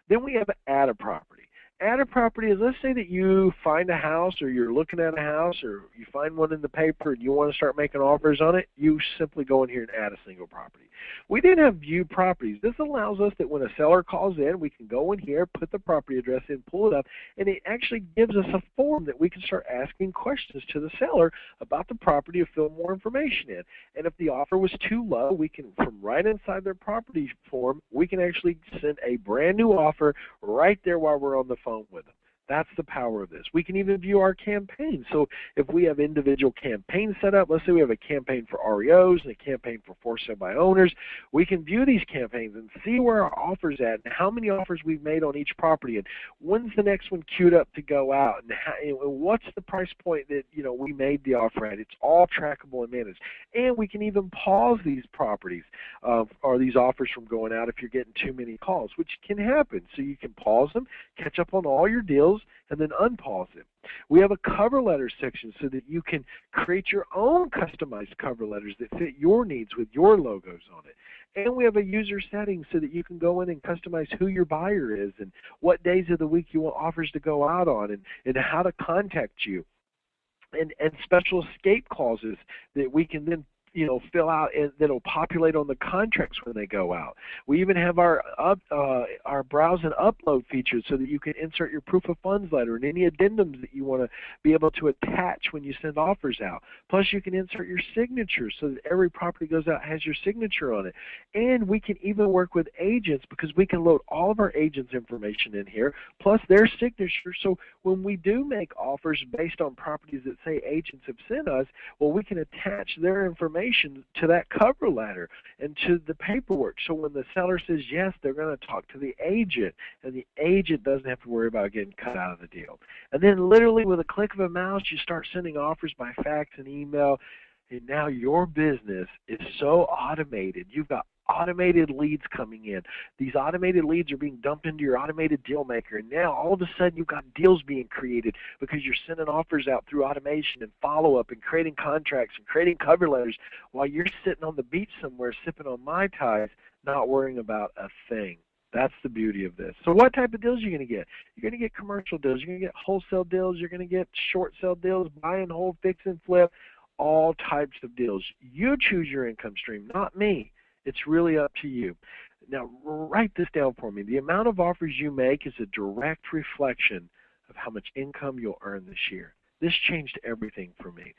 Then we have add a property. Add a property is, let's say that you find a house or you're looking at a house or you find one in the paper and you want to start making offers on it, you simply go in here and add a single property. We then have view properties. This allows us that when a seller calls in, we can go in here, put the property address in, pull it up, and it actually gives us a form that we can start asking questions to the seller about the property to fill more information in. And if the offer was too low, we can, from right inside their property form, we can actually send a brand new offer right there while we're on the phone with them. That's the power of this. We can even view our campaigns. So if we have individual campaigns set up, let's say we have a campaign for REOs and a campaign for sale by owners, we can view these campaigns and see where our offer's at and how many offers we've made on each property and when's the next one queued up to go out and what's the price point that we made the offer at. It's all trackable and managed. And we can even pause these properties or these offers from going out if you're getting too many calls, which can happen. So you can pause them, catch up on all your deals, and then unpause it. We have a cover letter section so that you can create your own customized cover letters that fit your needs with your logos on it. And we have a user setting so that you can go in and customize who your buyer is and what days of the week you want offers to go out on and how to contact you. And special escape clauses that we can then fill out and that'll populate on the contracts when they go out. We even have our browse and upload features so that you can insert your proof of funds letter and any addendums that you want to be able to attach when you send offers out. Plus you can insert your signature so that every property goes out has your signature on it. And we can even work with agents because we can load all of our agents' information in here plus their signature. So when we do make offers based on properties that say agents have sent us, well, we can attach their information to that cover letter and to the paperwork. So when the seller says yes, they're going to talk to the agent, and the agent doesn't have to worry about getting cut out of the deal. And then literally with a click of a mouse, you start sending offers by fax and email, and now your business is so automated. You've got automated leads coming in. These automated leads are being dumped into your automated deal maker, and now all of a sudden you've got deals being created because you're sending offers out through automation and follow-up and creating contracts and creating cover letters while you're sitting on the beach somewhere sipping on Mai Tais, not worrying about a thing. That's the beauty of this. So what type of deals are you going to get? You're going to get commercial deals. You're going to get wholesale deals. You're going to get short sale deals, buy and hold, fix and flip, all types of deals. You choose your income stream, not me. It's really up to you. Now, write this down for me. The amount of offers you make is a direct reflection of how much income you'll earn this year. This changed everything for me.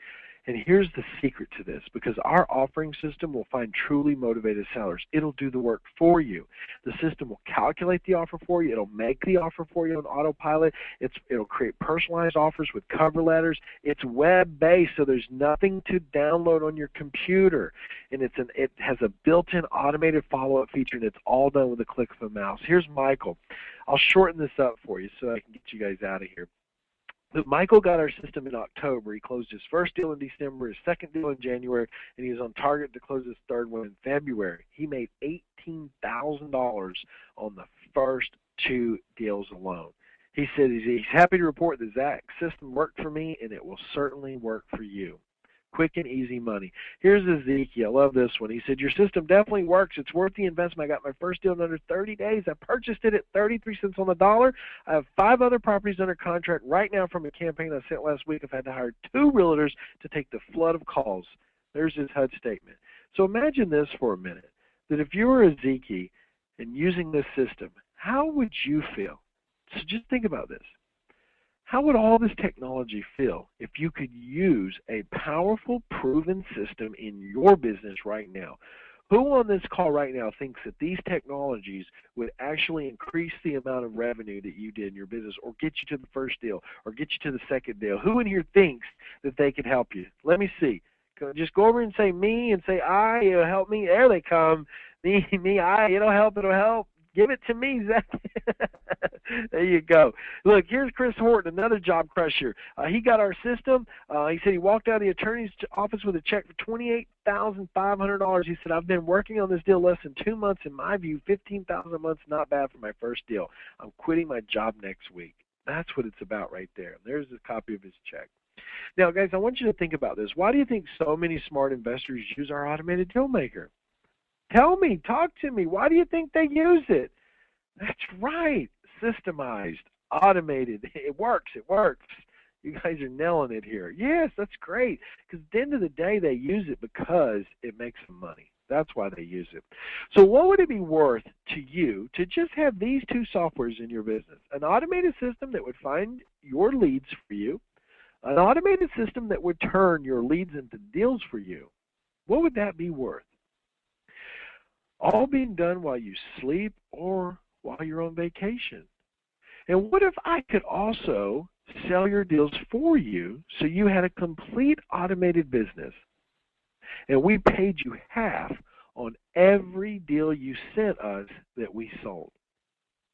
And here's the secret to this, because our offering system will find truly motivated sellers. It'll do the work for you. The system will calculate the offer for you. It'll make the offer for you on autopilot. It'll create personalized offers with cover letters. It's web-based, so there's nothing to download on your computer. And it has a built-in automated follow-up feature, and it's all done with a click of a mouse. Here's Michael. I'll shorten this up for you so I can get you guys out of here. But Michael got our system in October. He closed his first deal in December, his second deal in January, and he was on target to close his third one in February. He made $18,000 on the first 2 deals alone. He said he's happy to report that Zack's system worked for me, and it will certainly work for you. Quick and easy money. Here's Ezekiel. I love this one. He said, your system definitely works. It's worth the investment. I got my first deal in under 30 days. I purchased it at 33 cents on the dollar. I have 5 other properties under contract right now from a campaign I sent last week. I've had to hire 2 realtors to take the flood of calls. There's his HUD statement. So imagine this for a minute, that if you were Ezekiel and using this system, how would you feel? So just think about this. How would all this technology feel if you could use a powerful, proven system in your business right now? Who on this call right now thinks that these technologies would actually increase the amount of revenue that you did in your business, or get you to the first deal, or get you to the second deal? Who in here thinks that they could help you? Let me see. Just go over and say me and say I, it'll help me. There they come. Me, I, it'll help, it'll help. Give it to me, Zach. There you go. Look, here's Chris Horton, another job crusher. He got our system. He said he walked out of the attorney's office with a check for $28,500. He said, I've been working on this deal less than 2 months. In my view, $15,000 a month is not bad for my first deal. I'm quitting my job next week. That's what it's about right there. There's a copy of his check. Now, guys, I want you to think about this. Why do you think so many smart investors use our automated deal maker? Tell me, talk to me. Why do you think they use it? That's right. Systemized, automated. It works. It works. You guys are nailing it here. Yes, that's great. Because at the end of the day, they use it because it makes them money. That's why they use it. So what would it be worth to you to just have these 2 softwares in your business? An automated system that would find your leads for you, an automated system that would turn your leads into deals for you. What would that be worth? All being done while you sleep or while you're on vacation. And what if I could also sell your deals for you so you had a complete automated business and we paid you half on every deal you sent us that we sold?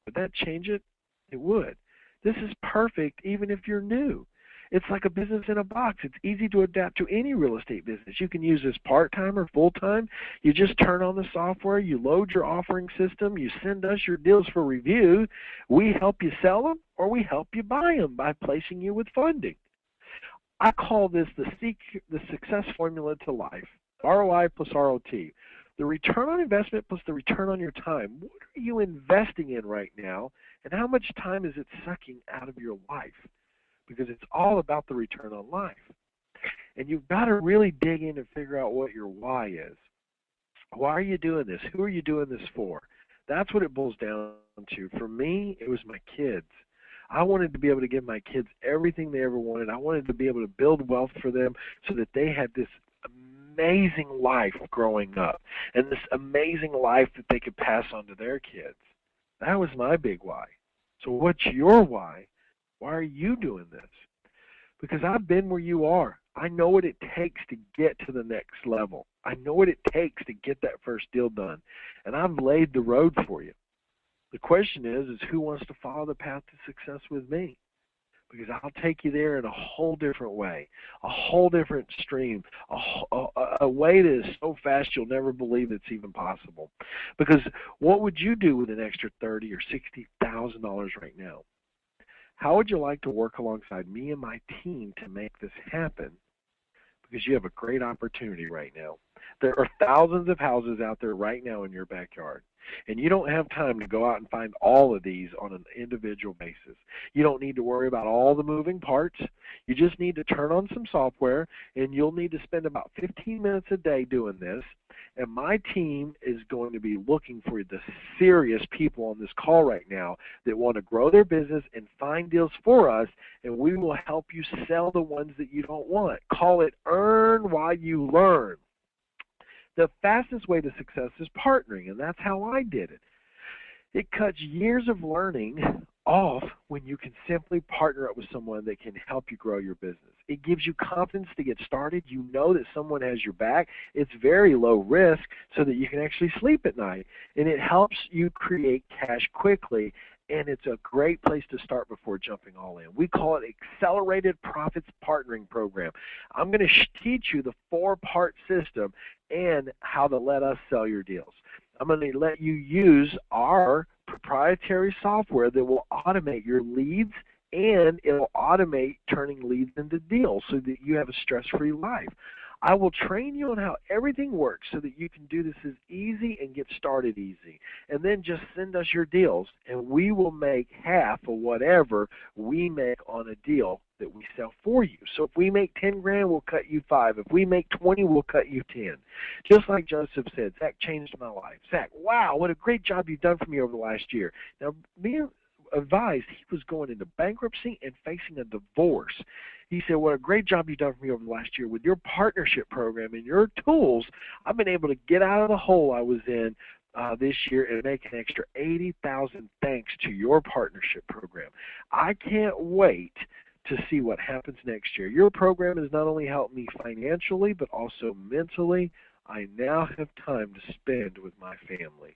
Would that change it? It would. This is perfect even if you're new. It's like a business in a box. It's easy to adapt to any real estate business. You can use this part-time or full-time. You just turn on the software, you load your offering system, you send us your deals for review. We help you sell them or we help you buy them by placing you with funding. I call this the success formula to life, ROI plus ROT. The return on investment plus the return on your time. What are you investing in right now, and how much time is it sucking out of your life? Because it's all about the return on life. And you've got to really dig in and figure out what your why is. Why are you doing this? Who are you doing this for? That's what it boils down to. For me, it was my kids. I wanted to be able to give my kids everything they ever wanted. I wanted to be able to build wealth for them so that they had this amazing life growing up and this amazing life that they could pass on to their kids. That was my big why. So what's your why? Why are you doing this? Because I've been where you are. I know what it takes to get to the next level. I know what it takes to get that first deal done. And I've laid the road for you. The question is who wants to follow the path to success with me? Because I'll take you there in a whole different way, a whole different stream, a way that is so fast you'll never believe it's even possible. Because what would you do with an extra $30,000 or $60,000 right now? How would you like to work alongside me and my team to make this happen? Because you have a great opportunity right now. There are thousands of houses out there right now in your backyard, and you don't have time to go out and find all of these on an individual basis. You don't need to worry about all the moving parts. You just need to turn on some software, and you'll need to spend about 15 minutes a day doing this. And my team is going to be looking for the serious people on this call right now that want to grow their business and find deals for us, and we will help you sell the ones that you don't want. Call it earn while you learn. The fastest way to success is partnering, and that's how I did it. It cuts years of learning off when you can simply partner up with someone that can help you grow your business. It gives you confidence to get started. You know that someone has your back. It's very low risk so that you can actually sleep at night. And it helps you create cash quickly. And it's a great place to start before jumping all in. We call it Accelerated Profits Partnering Program. I'm going to teach you the 4-part system and how to let us sell your deals. I'm going to let you use our proprietary software that will automate your leads, and it will automate turning leads into deals so that you have a stress-free life. I will train you on how everything works so that you can do this as easy and get started easy. And then just send us your deals, and we will make half of whatever we make on a deal that we sell for you. So if we make 10 grand, we'll cut you 5. If we make 20, we'll cut you 10. Just like Joseph said, Zach changed my life. Zach, wow, what a great job you've done for me over the last year. Now, being advised, he was going into bankruptcy and facing a divorce. He said, what a great job you've done for me over the last year. With your partnership program and your tools, I've been able to get out of the hole I was in this year and make an extra $80,000 thanks to your partnership program. I can't wait to see what happens next year. Your program has not only helped me financially, but also mentally. I now have time to spend with my family.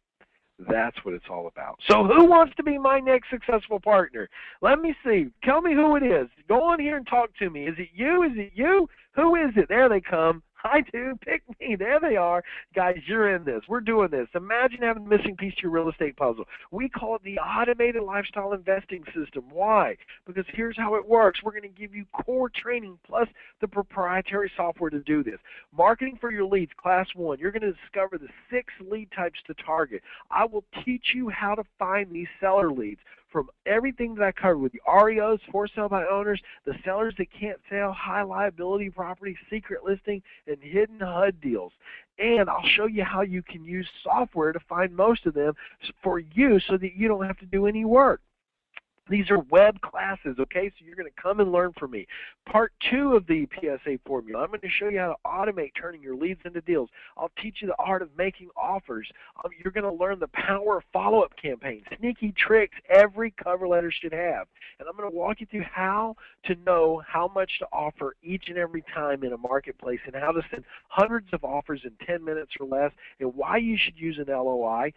That's what it's all about. So who wants to be my next successful partner? Let me see. Tell me who it is. Go on here and talk to me. Is it you? Is it you? Who is it? There they come. I do. Pick me. There they are. Guys, you're in this. We're doing this. Imagine having the missing piece to your real estate puzzle. We call it the automated lifestyle investing system. Why? Because here's how it works. We're going to give you core training plus the proprietary software to do this. Marketing for your leads, class 1. You're going to discover the 6 lead types to target. I will teach you how to find these seller leads. From everything that I covered with the REOs, for sale by owners, the sellers that can't sell, high liability property, secret listing, and hidden HUD deals. And I'll show you how you can use software to find most of them for you so that you don't have to do any work. These are web classes, okay? So you're going to come and learn from me. Part 2 of the PSA formula, I'm going to show you how to automate turning your leads into deals. I'll teach you the art of making offers. You're going to learn the power of follow-up campaigns, sneaky tricks every cover letter should have. And I'm going to walk you through how to know how much to offer each and every time in a marketplace and how to send hundreds of offers in 10 minutes or less and why you should use an LOI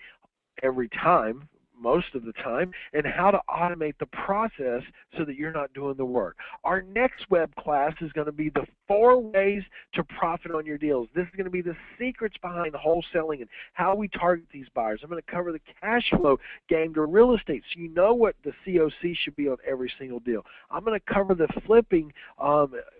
every time, most of the time, and how to automate the process so that you're not doing the work. Our next web class is going to be the 4 ways to profit on your deals. This is going to be the secrets behind wholesaling and how we target these buyers. I'm going to cover the cash flow game to real estate so you know what the COC should be on every single deal. I'm going to cover the flipping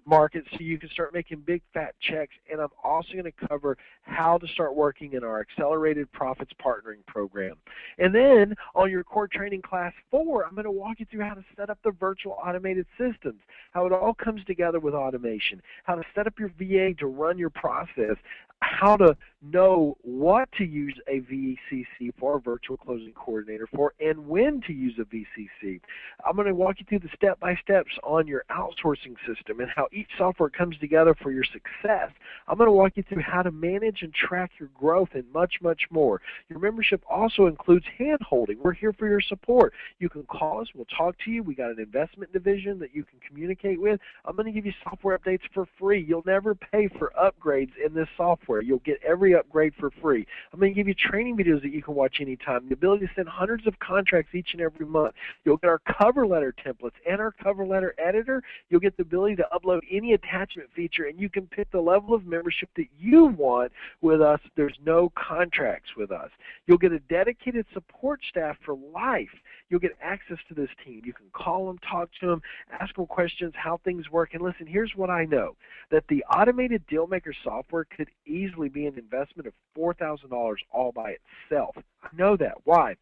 market so you can start making big fat checks, and I'm also going to cover how to start working in our Accelerated Profits Partnering Program. And then on your core training class 4, I'm going to walk you through how to set up the virtual automated systems, how it all comes together with automation, how to set up your VA to run your process, how to know what to use a VCC for, a virtual closing coordinator for, and when to use a VCC. I'm going to walk you through the step-by-steps on your outsourcing system and how each software comes together for your success. I'm going to walk you through how to manage and track your growth and much, much more. Your membership also includes hand-holding. We're here for your support. You can call us. We'll talk to you. We got an investment division that you can communicate with. I'm going to give you software updates for free. You'll never pay for upgrades in this software. You'll get every upgrade for free. I'm going to give you training videos that you can watch anytime, the ability to send hundreds of contracts each and every month. You'll get our cover letter templates and our cover letter editor. You'll get the ability to upload any attachment feature, and you can pick the level of membership that you want with us. There's no contracts with us. You'll get a dedicated support staff for life. You'll get access to this team. You can call them, talk to them, ask them questions, how things work. And listen, here's what I know, that the automated Dealmaker software could easily be an investment of $4,000 all by itself. I know that. Why?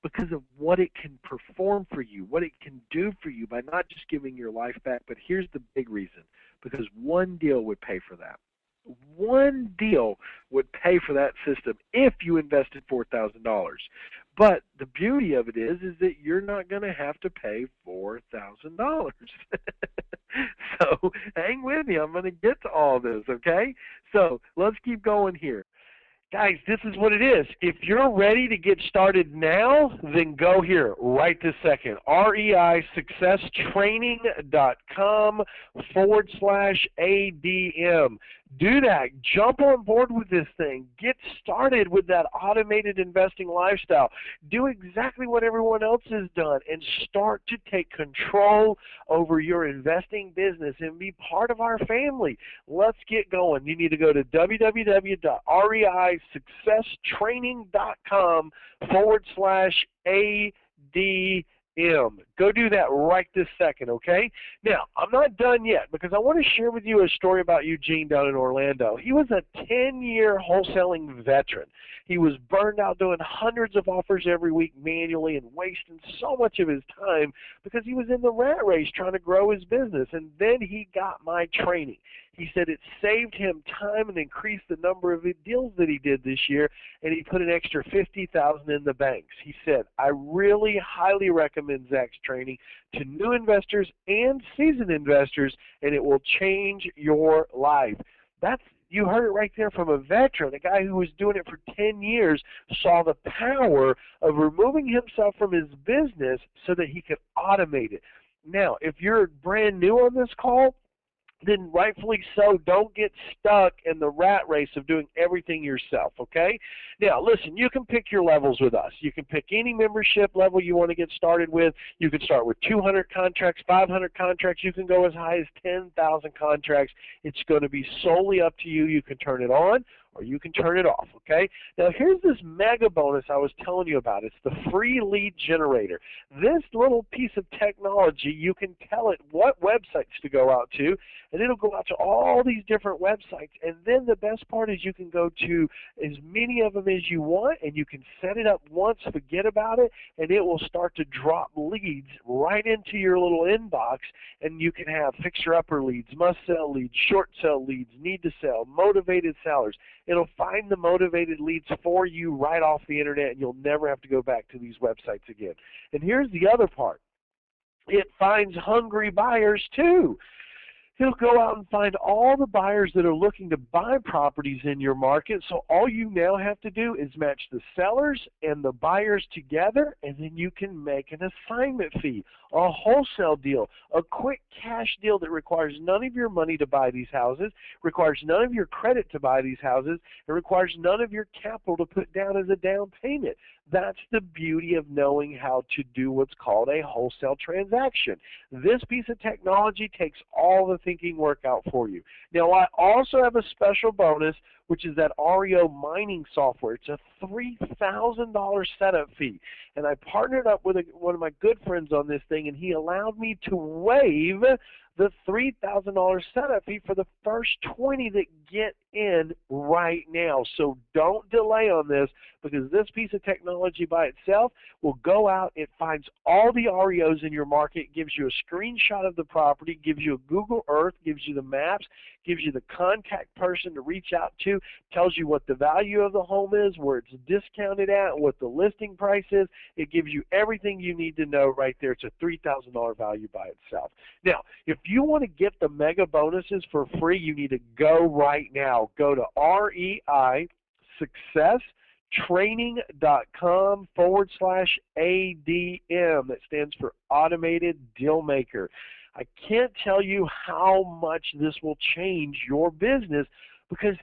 Because of what it can perform for you, what it can do for you by not just giving your life back, but here's the big reason, because one deal would pay for that. One deal would pay for that system if you invested $4,000. But the beauty of it is that you're not going to have to pay $4,000. So hang with me. I'm going to get to all this, okay? So let's keep going here. Guys, this is what it is. If you're ready to get started now, then go here right this second. REISuccesstraining.com/ADM. Do that. Jump on board with this thing. Get started with that automated investing lifestyle. Do exactly what everyone else has done and start to take control over your investing business and be part of our family. Let's get going. You need to go to www.reisuccesstraining.com/ADM. Go do that right this second, okay? Now, I'm not done yet because I want to share with you a story about Eugene down in Orlando. He was a 10-year wholesaling veteran. He was burned out doing hundreds of offers every week manually and wasting so much of his time because he was in the rat race trying to grow his business. And then he got my training. He said it saved him time and increased the number of deals that he did this year, and he put an extra $50,000 in the banks. He said, I really highly recommend Zack's training to new investors and seasoned investors, and it will change your life. You heard it right there from a veteran, a guy who was doing it for 10 years, saw the power of removing himself from his business so that he could automate it. Now, if you're brand new on this call, then rightfully so, don't get stuck in the rat race of doing everything yourself, okay? Now, listen, you can pick your levels with us. You can pick any membership level you want to get started with. You can start with 200 contracts, 500 contracts. You can go as high as 10,000 contracts. It's going to be solely up to you. You can turn it on or you can turn it off, okay? Now, here's this mega bonus I was telling you about. It's the free lead generator. This little piece of technology, you can tell it what websites to go out to, and it'll go out to all these different websites. And then the best part is you can go to as many of them as you want, and you can set it up once, forget about it, and it will start to drop leads right into your little inbox, and you can have fixer-upper leads, must-sell leads, short-sell leads, need-to-sell, motivated sellers. It'll find the motivated leads for you right off the internet, and you'll never have to go back to these websites again. And here's the other part. It finds hungry buyers too. He'll go out and find all the buyers that are looking to buy properties in your market. So all you now have to do is match the sellers and the buyers together, and then you can make an assignment fee, a wholesale deal, a quick cash deal that requires none of your money to buy these houses, requires none of your credit to buy these houses, and requires none of your capital to put down as a down payment. That's the beauty of knowing how to do what's called a wholesale transaction. This piece of technology takes all the thinking work out for you. Now, I also have a special bonus, which is that REO mining software. It's a $3,000 setup fee. And I partnered up with one of my good friends on this thing, and he allowed me to waive the $3,000 setup fee for the first 20 that get in right now. So don't delay on this, because this piece of technology by itself will go out, it finds all the REOs in your market, gives you a screenshot of the property, gives you a Google Earth, gives you the maps, gives you the contact person to reach out to, tells you what the value of the home is, where it's discounted at, what the listing price is. It gives you everything you need to know right there. It's a $3,000 value by itself. Now, if you want to get the mega bonuses for free, you need to go right now. Go to reisuccesstraining.com/ADM. That stands for Automated Deal Maker. I can't tell you how much this will change your business, because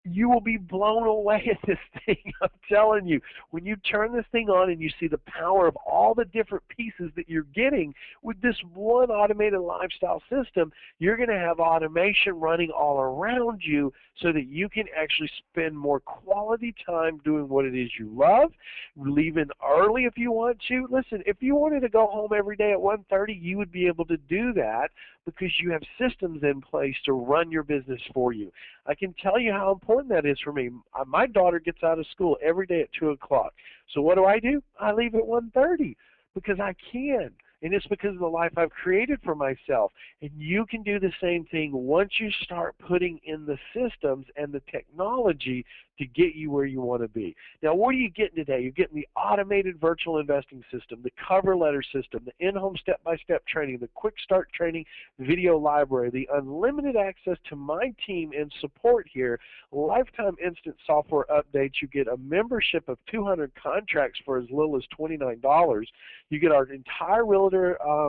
you will be blown away at this thing. I'm telling you, when you turn this thing on and you see the power of all the different pieces that you're getting with this one automated lifestyle system, you're going to have automation running all around you so that you can actually spend more quality time doing what it is you love, leaving early if you want to. Listen, if you wanted to go home every day at 1:30, you would be able to do that because you have systems in place to run your business for you. I can tell you how important that is for me. My daughter gets out of school every day at 2 o'clock. So what do? I leave at 1:30 because I can. And it's because of the life I've created for myself. And you can do the same thing once you start putting in the systems and the technology to get you where you want to be. Now, what are you getting today? You're getting the automated virtual investing system, the cover letter system, the in-home step-by-step training, the quick start training video library, the unlimited access to my team and support here, lifetime instant software updates. You get a membership of 200 contracts for as little as $29. You get our entire realtor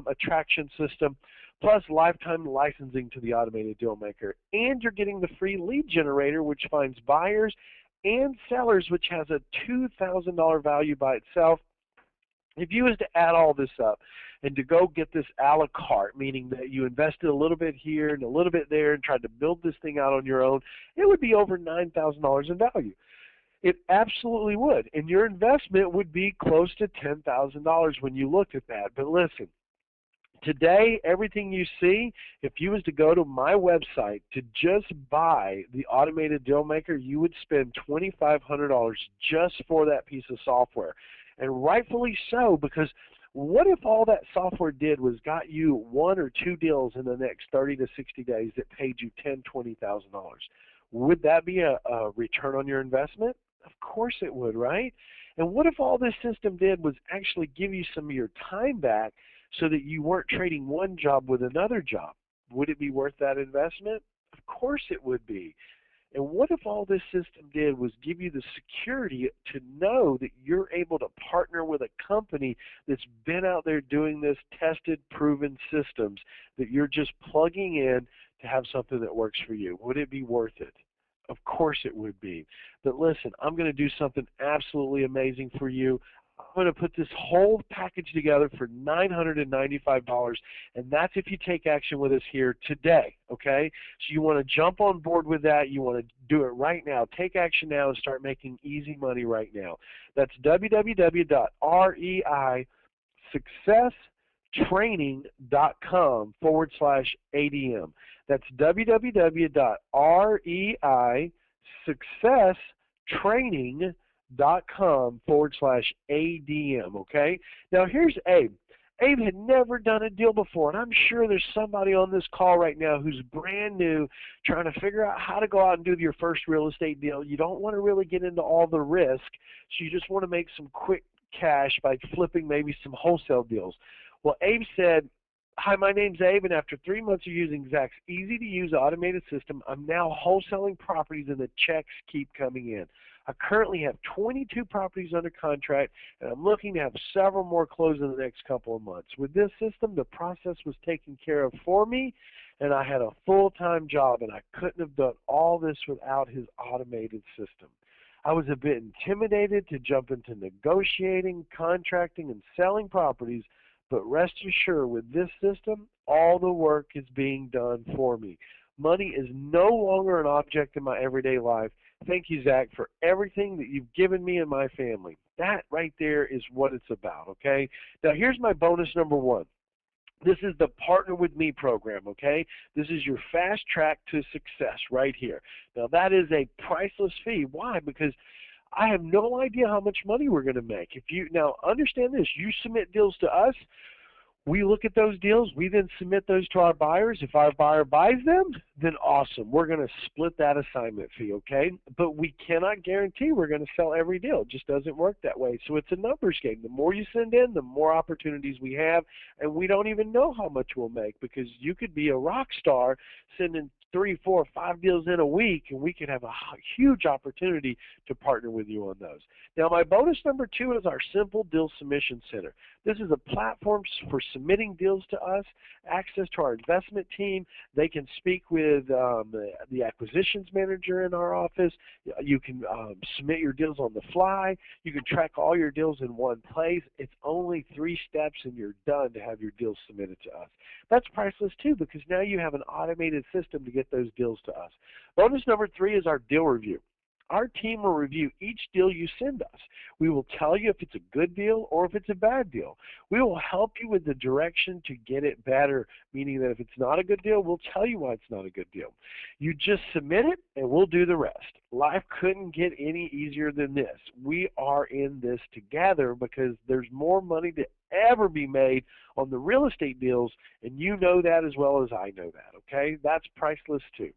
attraction system, plus lifetime licensing to the Automated Deal Maker. And you're getting the free lead generator, which finds buyers and sellers, which has a $2,000 value by itself. If you was to add all this up and to go get this a la carte, meaning that you invested a little bit here and a little bit there and tried to build this thing out on your own, it would be over $9,000 in value. It absolutely would. And your investment would be close to $10,000 when you looked at that. But listen, Today, everything you see, if you was to go to my website to just buy the automated deal maker, you would spend $2,500 just for that piece of software. And rightfully so, because what if all that software did was got you 1 or 2 deals in the next 30 to 60 days that paid you $10,000, $20,000? Would that be a return on your investment? Of course it would, right? And what if all this system did was actually give you some of your time back so that you weren't trading one job with another job? Would it be worth that investment? Of course it would be. And what if all this system did was give you the security to know that you're able to partner with a company that's been out there doing this, tested, proven systems that you're just plugging in to have something that works for you? Would it be worth it? Of course it would be. But listen, I'm going to do something absolutely amazing for you. I'm going to put this whole package together for $995, and that's if you take action with us here today, okay? So you want to jump on board with that. You want to do it right now. Take action now and start making easy money right now. That's www.reisuccesstraining.com/ADM. That's www.reisuccesstraining.com/ADM, okay? Now here's Abe. Abe had never done a deal before, and I'm sure there's somebody on this call right now who's brand new, trying to figure out how to go out and do your first real estate deal. You don't want to really get into all the risk, so you just want to make some quick cash by flipping maybe some wholesale deals. Well, Abe said, "Hi, my name's Abe, and after 3 months of using Zack's easy-to-use automated system, I'm now wholesaling properties and the checks keep coming in. I currently have 22 properties under contract, and I'm looking to have several more close in the next couple of months. With this system, the process was taken care of for me, and I had a full-time job, and I couldn't have done all this without his automated system. I was a bit intimidated to jump into negotiating, contracting, and selling properties, but rest assured, with this system, all the work is being done for me. Money is no longer an object in my everyday life. Thank you, Zack, for everything that you've given me and my family." That right there is what it's about, okay? Now, here's my bonus number 1. This is the Partner With Me program, okay? This is your fast track to success right here. Now, that is a priceless fee. Why? Because I have no idea how much money we're going to make. Now, understand this. You submit deals to us. We look at those deals. We then submit those to our buyers. If our buyer buys them, then awesome. We're going to split that assignment fee, okay? But we cannot guarantee we're going to sell every deal. It just doesn't work that way. So it's a numbers game. The more you send in, the more opportunities we have, and we don't even know how much we'll make, because you could be a rock star sending 3, 4, 5 deals in a week, and we could have a huge opportunity to partner with you on those. Now, my bonus number 2 is our Simple Deal Submission Center. This is a platform for submitting deals to us, access to our investment team. They can speak with the acquisitions manager in our office. You can submit your deals on the fly. You can track all your deals in one place. It's only 3 steps and you're done to have your deals submitted to us. That's priceless too, because now you have an automated system to get those deals to us. Bonus number 3 is our deal review. Our team will review each deal you send us. We will tell you if it's a good deal or if it's a bad deal. We will help you with the direction to get it better, meaning that if it's not a good deal, we'll tell you why it's not a good deal. You just submit it and we'll do the rest. Life couldn't get any easier than this. We are in this together because there's more money to ever be made on the real estate deals, and you know that as well as I know that, okay? That's priceless too.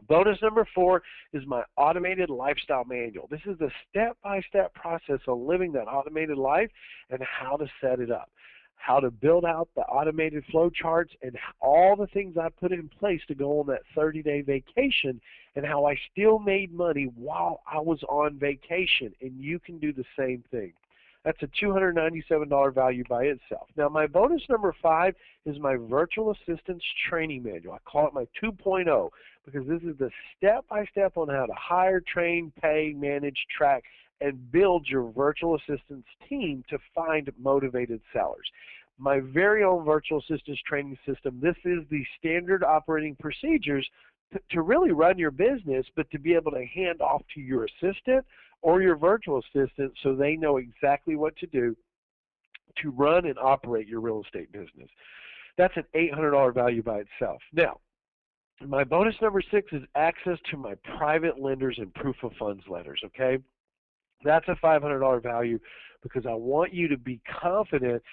Bonus number 4 is my automated lifestyle manual. This is the step-by-step process of living that automated life and how to set it up, how to build out the automated flow charts, and all the things I put in place to go on that 30-day vacation, and how I still made money while I was on vacation, and you can do the same thing. That's a $297 value by itself. Now, my bonus number 5 is my virtual assistance training manual. I call it my 2.0 because this is the step-by-step on how to hire, train, pay, manage, track, and build your virtual assistance team to find motivated sellers. My very own virtual assistance training system, this is the standard operating procedures to really run your business, but to be able to hand off to your assistant or your virtual assistant so they know exactly what to do to run and operate your real estate business. That's an $800 value by itself. Now, my bonus number 6 is access to my private lenders and proof of funds letters, okay? That's a $500 value because I want you to be confident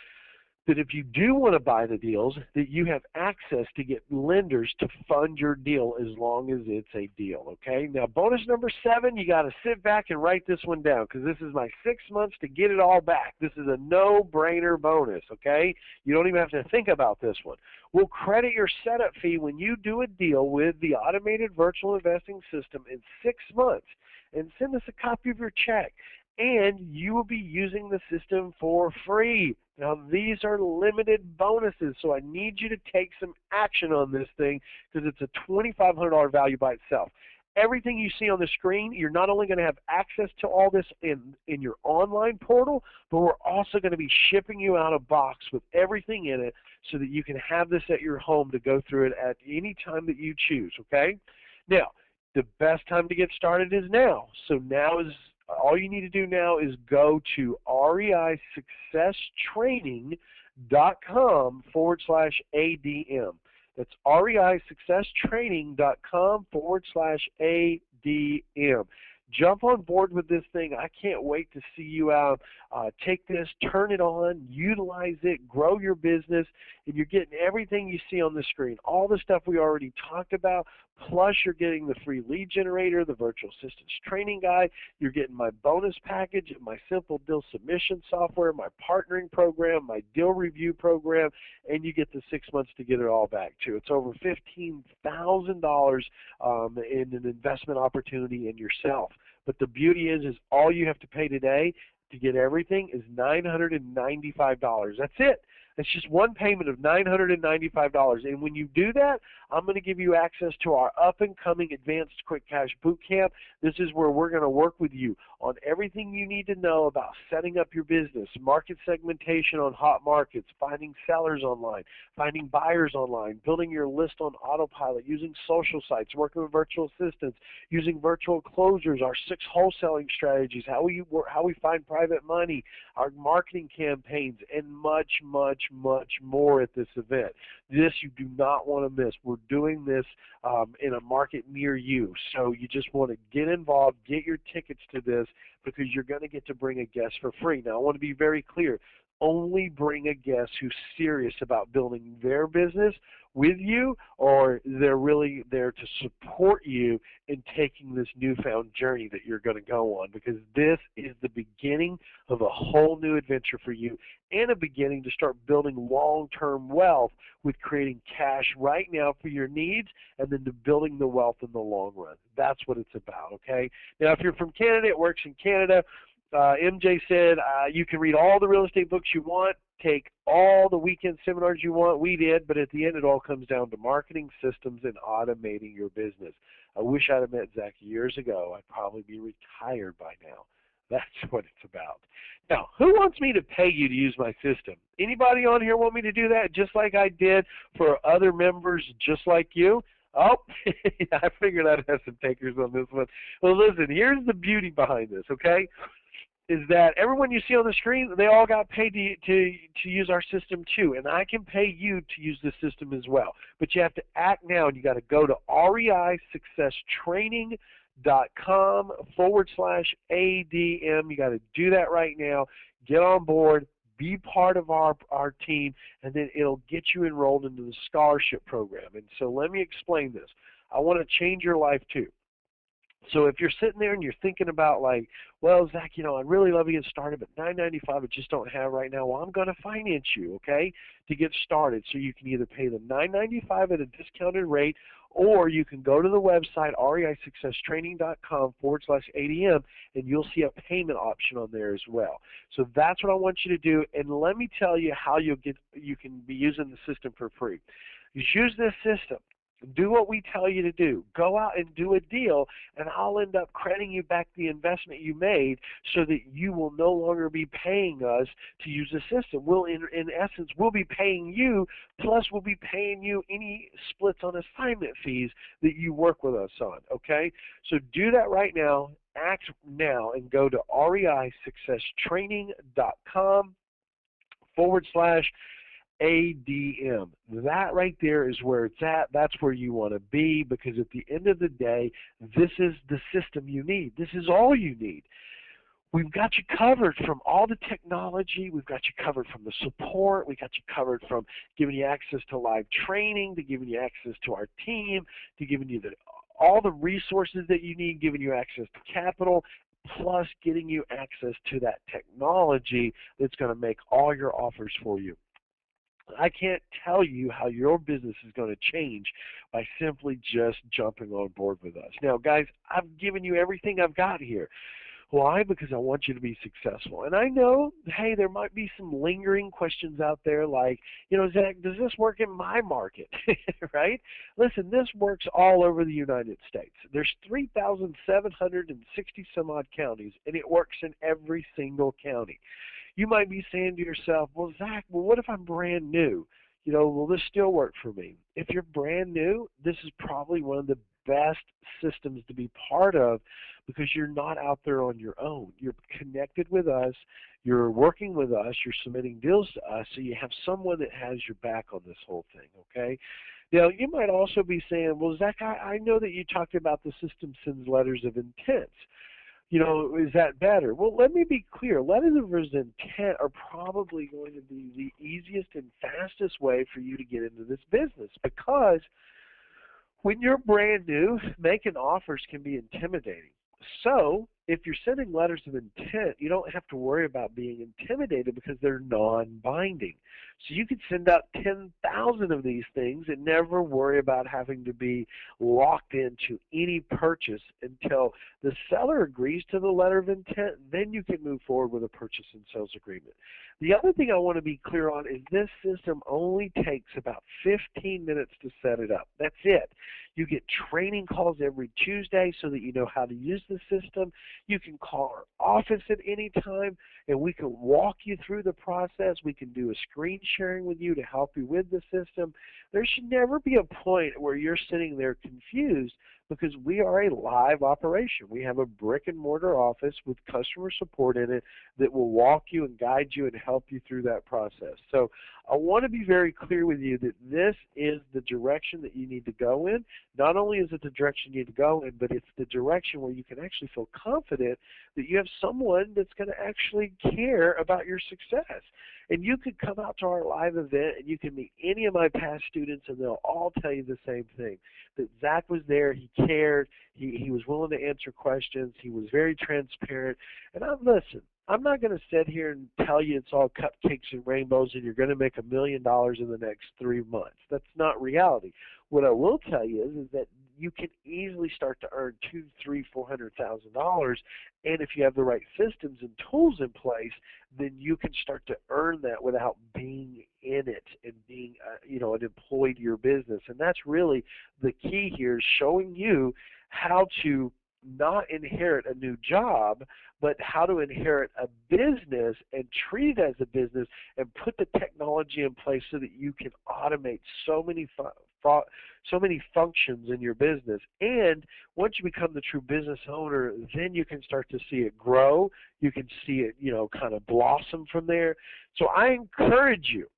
that if you do want to buy the deals, that you have access to get lenders to fund your deal as long as it's a deal, okay? Now, bonus number 7, you got to sit back and write this one down because this is my 6 months to get it all back. This is a no-brainer bonus, okay? You don't even have to think about this one. We'll credit your setup fee when you do a deal with the automated virtual investing system in 6 months and send us a copy of your check. And you will be using the system for free. Now, these are limited bonuses, so I need you to take some action on this thing because it's a $2,500 value by itself. Everything you see on the screen, you're not only going to have access to all this in your online portal, but we're also going to be shipping you out a box with everything in it so that you can have this at your home to go through it at any time that you choose, okay? Now, the best time to get started is now. So now is all you need to do now is go to REISuccesstraining.com/ADM. That's REISuccesstraining.com/ADM. Jump on board with this thing. I can't wait to see you out. Take this, turn it on, utilize it, grow your business, and you're getting everything you see on the screen. All the stuff we already talked about, plus you're getting the free lead generator, the virtual assistance training guide, you're getting my bonus package, my simple deal submission software, my partnering program, my deal review program, and you get the 6 months to get it all back too. It's over $15,000 in an investment opportunity in yourself. But the beauty is all you have to pay today to get everything is $995. That's it. It's just one payment of $995. And when you do that, I'm going to give you access to our up-and-coming Advanced Quick Cash Bootcamp. This is where we're going to work with you on everything you need to know about setting up your business, market segmentation on hot markets, finding sellers online, finding buyers online, building your list on autopilot, using social sites, working with virtual assistants, using virtual closers, our 6 wholesaling strategies, how we find private money, our marketing campaigns, and much, much, much more at this event. This you do not want to miss. We're doing this in a market near you, so you just want to get involved, get your tickets to this because you're going to get to bring a guest for free. Now, I want to be very clear. Only bring a guest who's serious about building their business with you, or they're really there to support you in taking this newfound journey that you're going to go on, because this is the beginning of a whole new adventure for you and a beginning to start building long-term wealth with creating cash right now for your needs and then to building the wealth in the long run. That's what it's about, okay? Now, if you're from Canada, it works in Canada. MJ said you can read all the real estate books you want, take all the weekend seminars you want. We did, but at the end it all comes down to marketing systems and automating your business. I wish I'd have met Zack years ago. I'd probably be retired by now. That's what it's about. Now, who wants me to pay you to use my system? Anybody on here want me to do that just like I did for other members just like you? Oh, I figured I'd have some takers on this one. Well, listen, here's the beauty behind this, okay? Is that everyone you see on the screen, they all got paid to use our system too, and I can pay you to use the system as well. But you have to act now, and you got to go to REISuccesstraining.com/ADM. You got to do that right now. Get on board, be part of our team, and then it'll get you enrolled into the scholarship program. And so let me explain this. I want to change your life too. So if you're sitting there and you're thinking about like, well, Zack, you know, I'd really love to get started, but $995 I just don't have right now. Well, I'm going to finance you, okay, to get started. So you can either pay the $995 at a discounted rate, or you can go to the website, REISuccesstraining.com/ADM, and you'll see a payment option on there as well. So that's what I want you to do. And let me tell you how you can be using the system for free. Use this system. Do what we tell you to do. Go out and do a deal, and I'll end up crediting you back the investment you made so that you will no longer be paying us to use the system. We'll, in essence, we'll be paying you, plus we'll be paying you any splits on assignment fees that you work with us on, okay? So do that right now. Act now and go to REISuccesstraining.com ADM. That right there is where it's at. That's where you want to be, because at the end of the day, this is the system you need. This is all you need. We've got you covered from all the technology. We've got you covered from the support. We got you covered from giving you access to live training, to giving you access to our team, to giving you all the resources that you need, giving you access to capital, plus getting you access to that technology that's going to make all your offers for you. I can't tell you how your business is going to change by simply just jumping on board with us. Now, guys, I've given you everything I've got here. Why? Because I want you to be successful. And I know, hey, there might be some lingering questions out there like, Zach, does this work in my market? Right? Listen, this works all over the United States. There's 3,760 some odd counties, and it works in every single county. You might be saying to yourself, well, Zach, what if I'm brand new? Will this still work for me? If you're brand new, this is probably one of the best systems to be part of, because you're not out there on your own. You're connected with us, you're working with us, you're submitting deals to us, so you have someone that has your back on this whole thing, okay? Now, you might also be saying, well, Zach, I know that you talked about the system sends letters of intent. Is that better? Well, let me be clear. Letters of intent are probably going to be the easiest and fastest way for you to get into this business, because when you're brand new, making offers can be intimidating. So if you're sending letters of intent, you don't have to worry about being intimidated because they're non-binding. So you could send out 10,000 of these things and never worry about having to be locked into any purchase until the seller agrees to the letter of intent. Then you can move forward with a purchase and sales agreement. The other thing I want to be clear on is this system only takes about 15 minutes to set it up. That's it. You get training calls every Tuesday so that you know how to use the system. You can call our office at any time, and we can walk you through the process. We can do a screen sharing with you to help you with the system. There should never be a point where you're sitting there confused, because we are a live operation. We have a brick and mortar office with customer support in it that will walk you and guide you and help you through that process. So I want to be very clear with you that this is the direction that you need to go in. Not only is it the direction you need to go in, but it's the direction where you can actually feel confident that you have someone that's going to actually care about your success. And you could come out to our live event and you can meet any of my past students, and they'll all tell you the same thing, that Zach was there, he cared, he was willing to answer questions, he was very transparent. And listen, I'm not going to sit here and tell you it's all cupcakes and rainbows and you're going to make $1 million in the next 3 months. That's not reality. What I will tell you is that you can easily start to earn $200,000, $300,000, $400,000, and if you have the right systems and tools in place, then you can start to earn that without being in it and being, an employee to your business. And that's really the key here, is showing you how to not inherit a new job, but how to inherit a business and treat it as a business and put the technology in place so that you can automate so many functions in your business. And once you become the true business owner, then you can start to see it grow. You can see it, kind of blossom from there. So I encourage you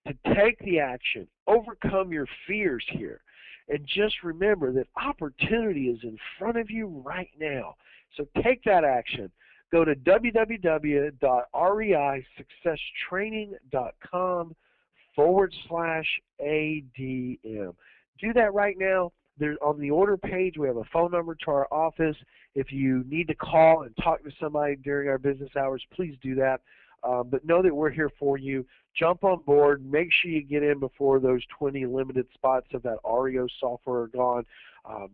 to take the action, overcome your fears here. And just remember that opportunity is in front of you right now. So take that action. Go to www.reisuccesstraining.com/ADM. Do that right now. There, on the order page, we have a phone number to our office. If you need to call and talk to somebody during our business hours, please do that. But know that we're here for you. Jump on board. Make sure you get in before those 20 limited spots of that REO software are gone.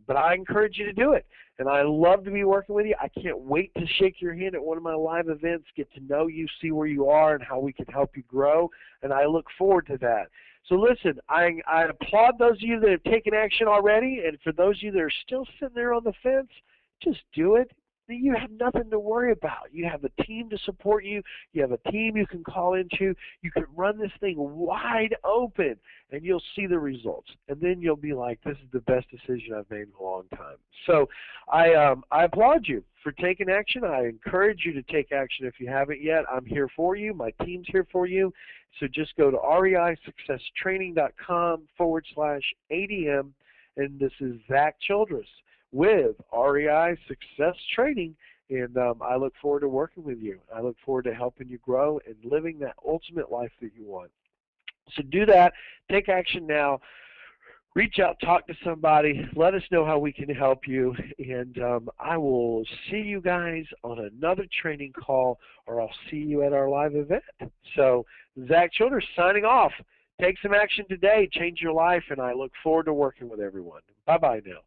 But I encourage you to do it. And I love to be working with you. I can't wait to shake your hand at one of my live events, get to know you, see where you are, and how we can help you grow. And I look forward to that. So listen, I applaud those of you that have taken action already. And for those of you that are still sitting there on the fence, just do it. You have nothing to worry about. You have a team to support you. You have a team you can call into. You can run this thing wide open, and you'll see the results. And then you'll be like, this is the best decision I've made in a long time. So I applaud you for taking action. I encourage you to take action if you haven't yet. I'm here for you. My team's here for you. So just go to reisuccesstraining.com/ADM, and this is Zack Childress with REI Success Training, and I look forward to working with you. I look forward to helping you grow and living that ultimate life that you want. So do that. Take action now. Reach out, talk to somebody, let us know how we can help you, and I will see you guys on another training call, or I'll see you at our live event. So Zack Childress signing off. Take some action today, change your life, and I look forward to working with everyone. Bye-bye now.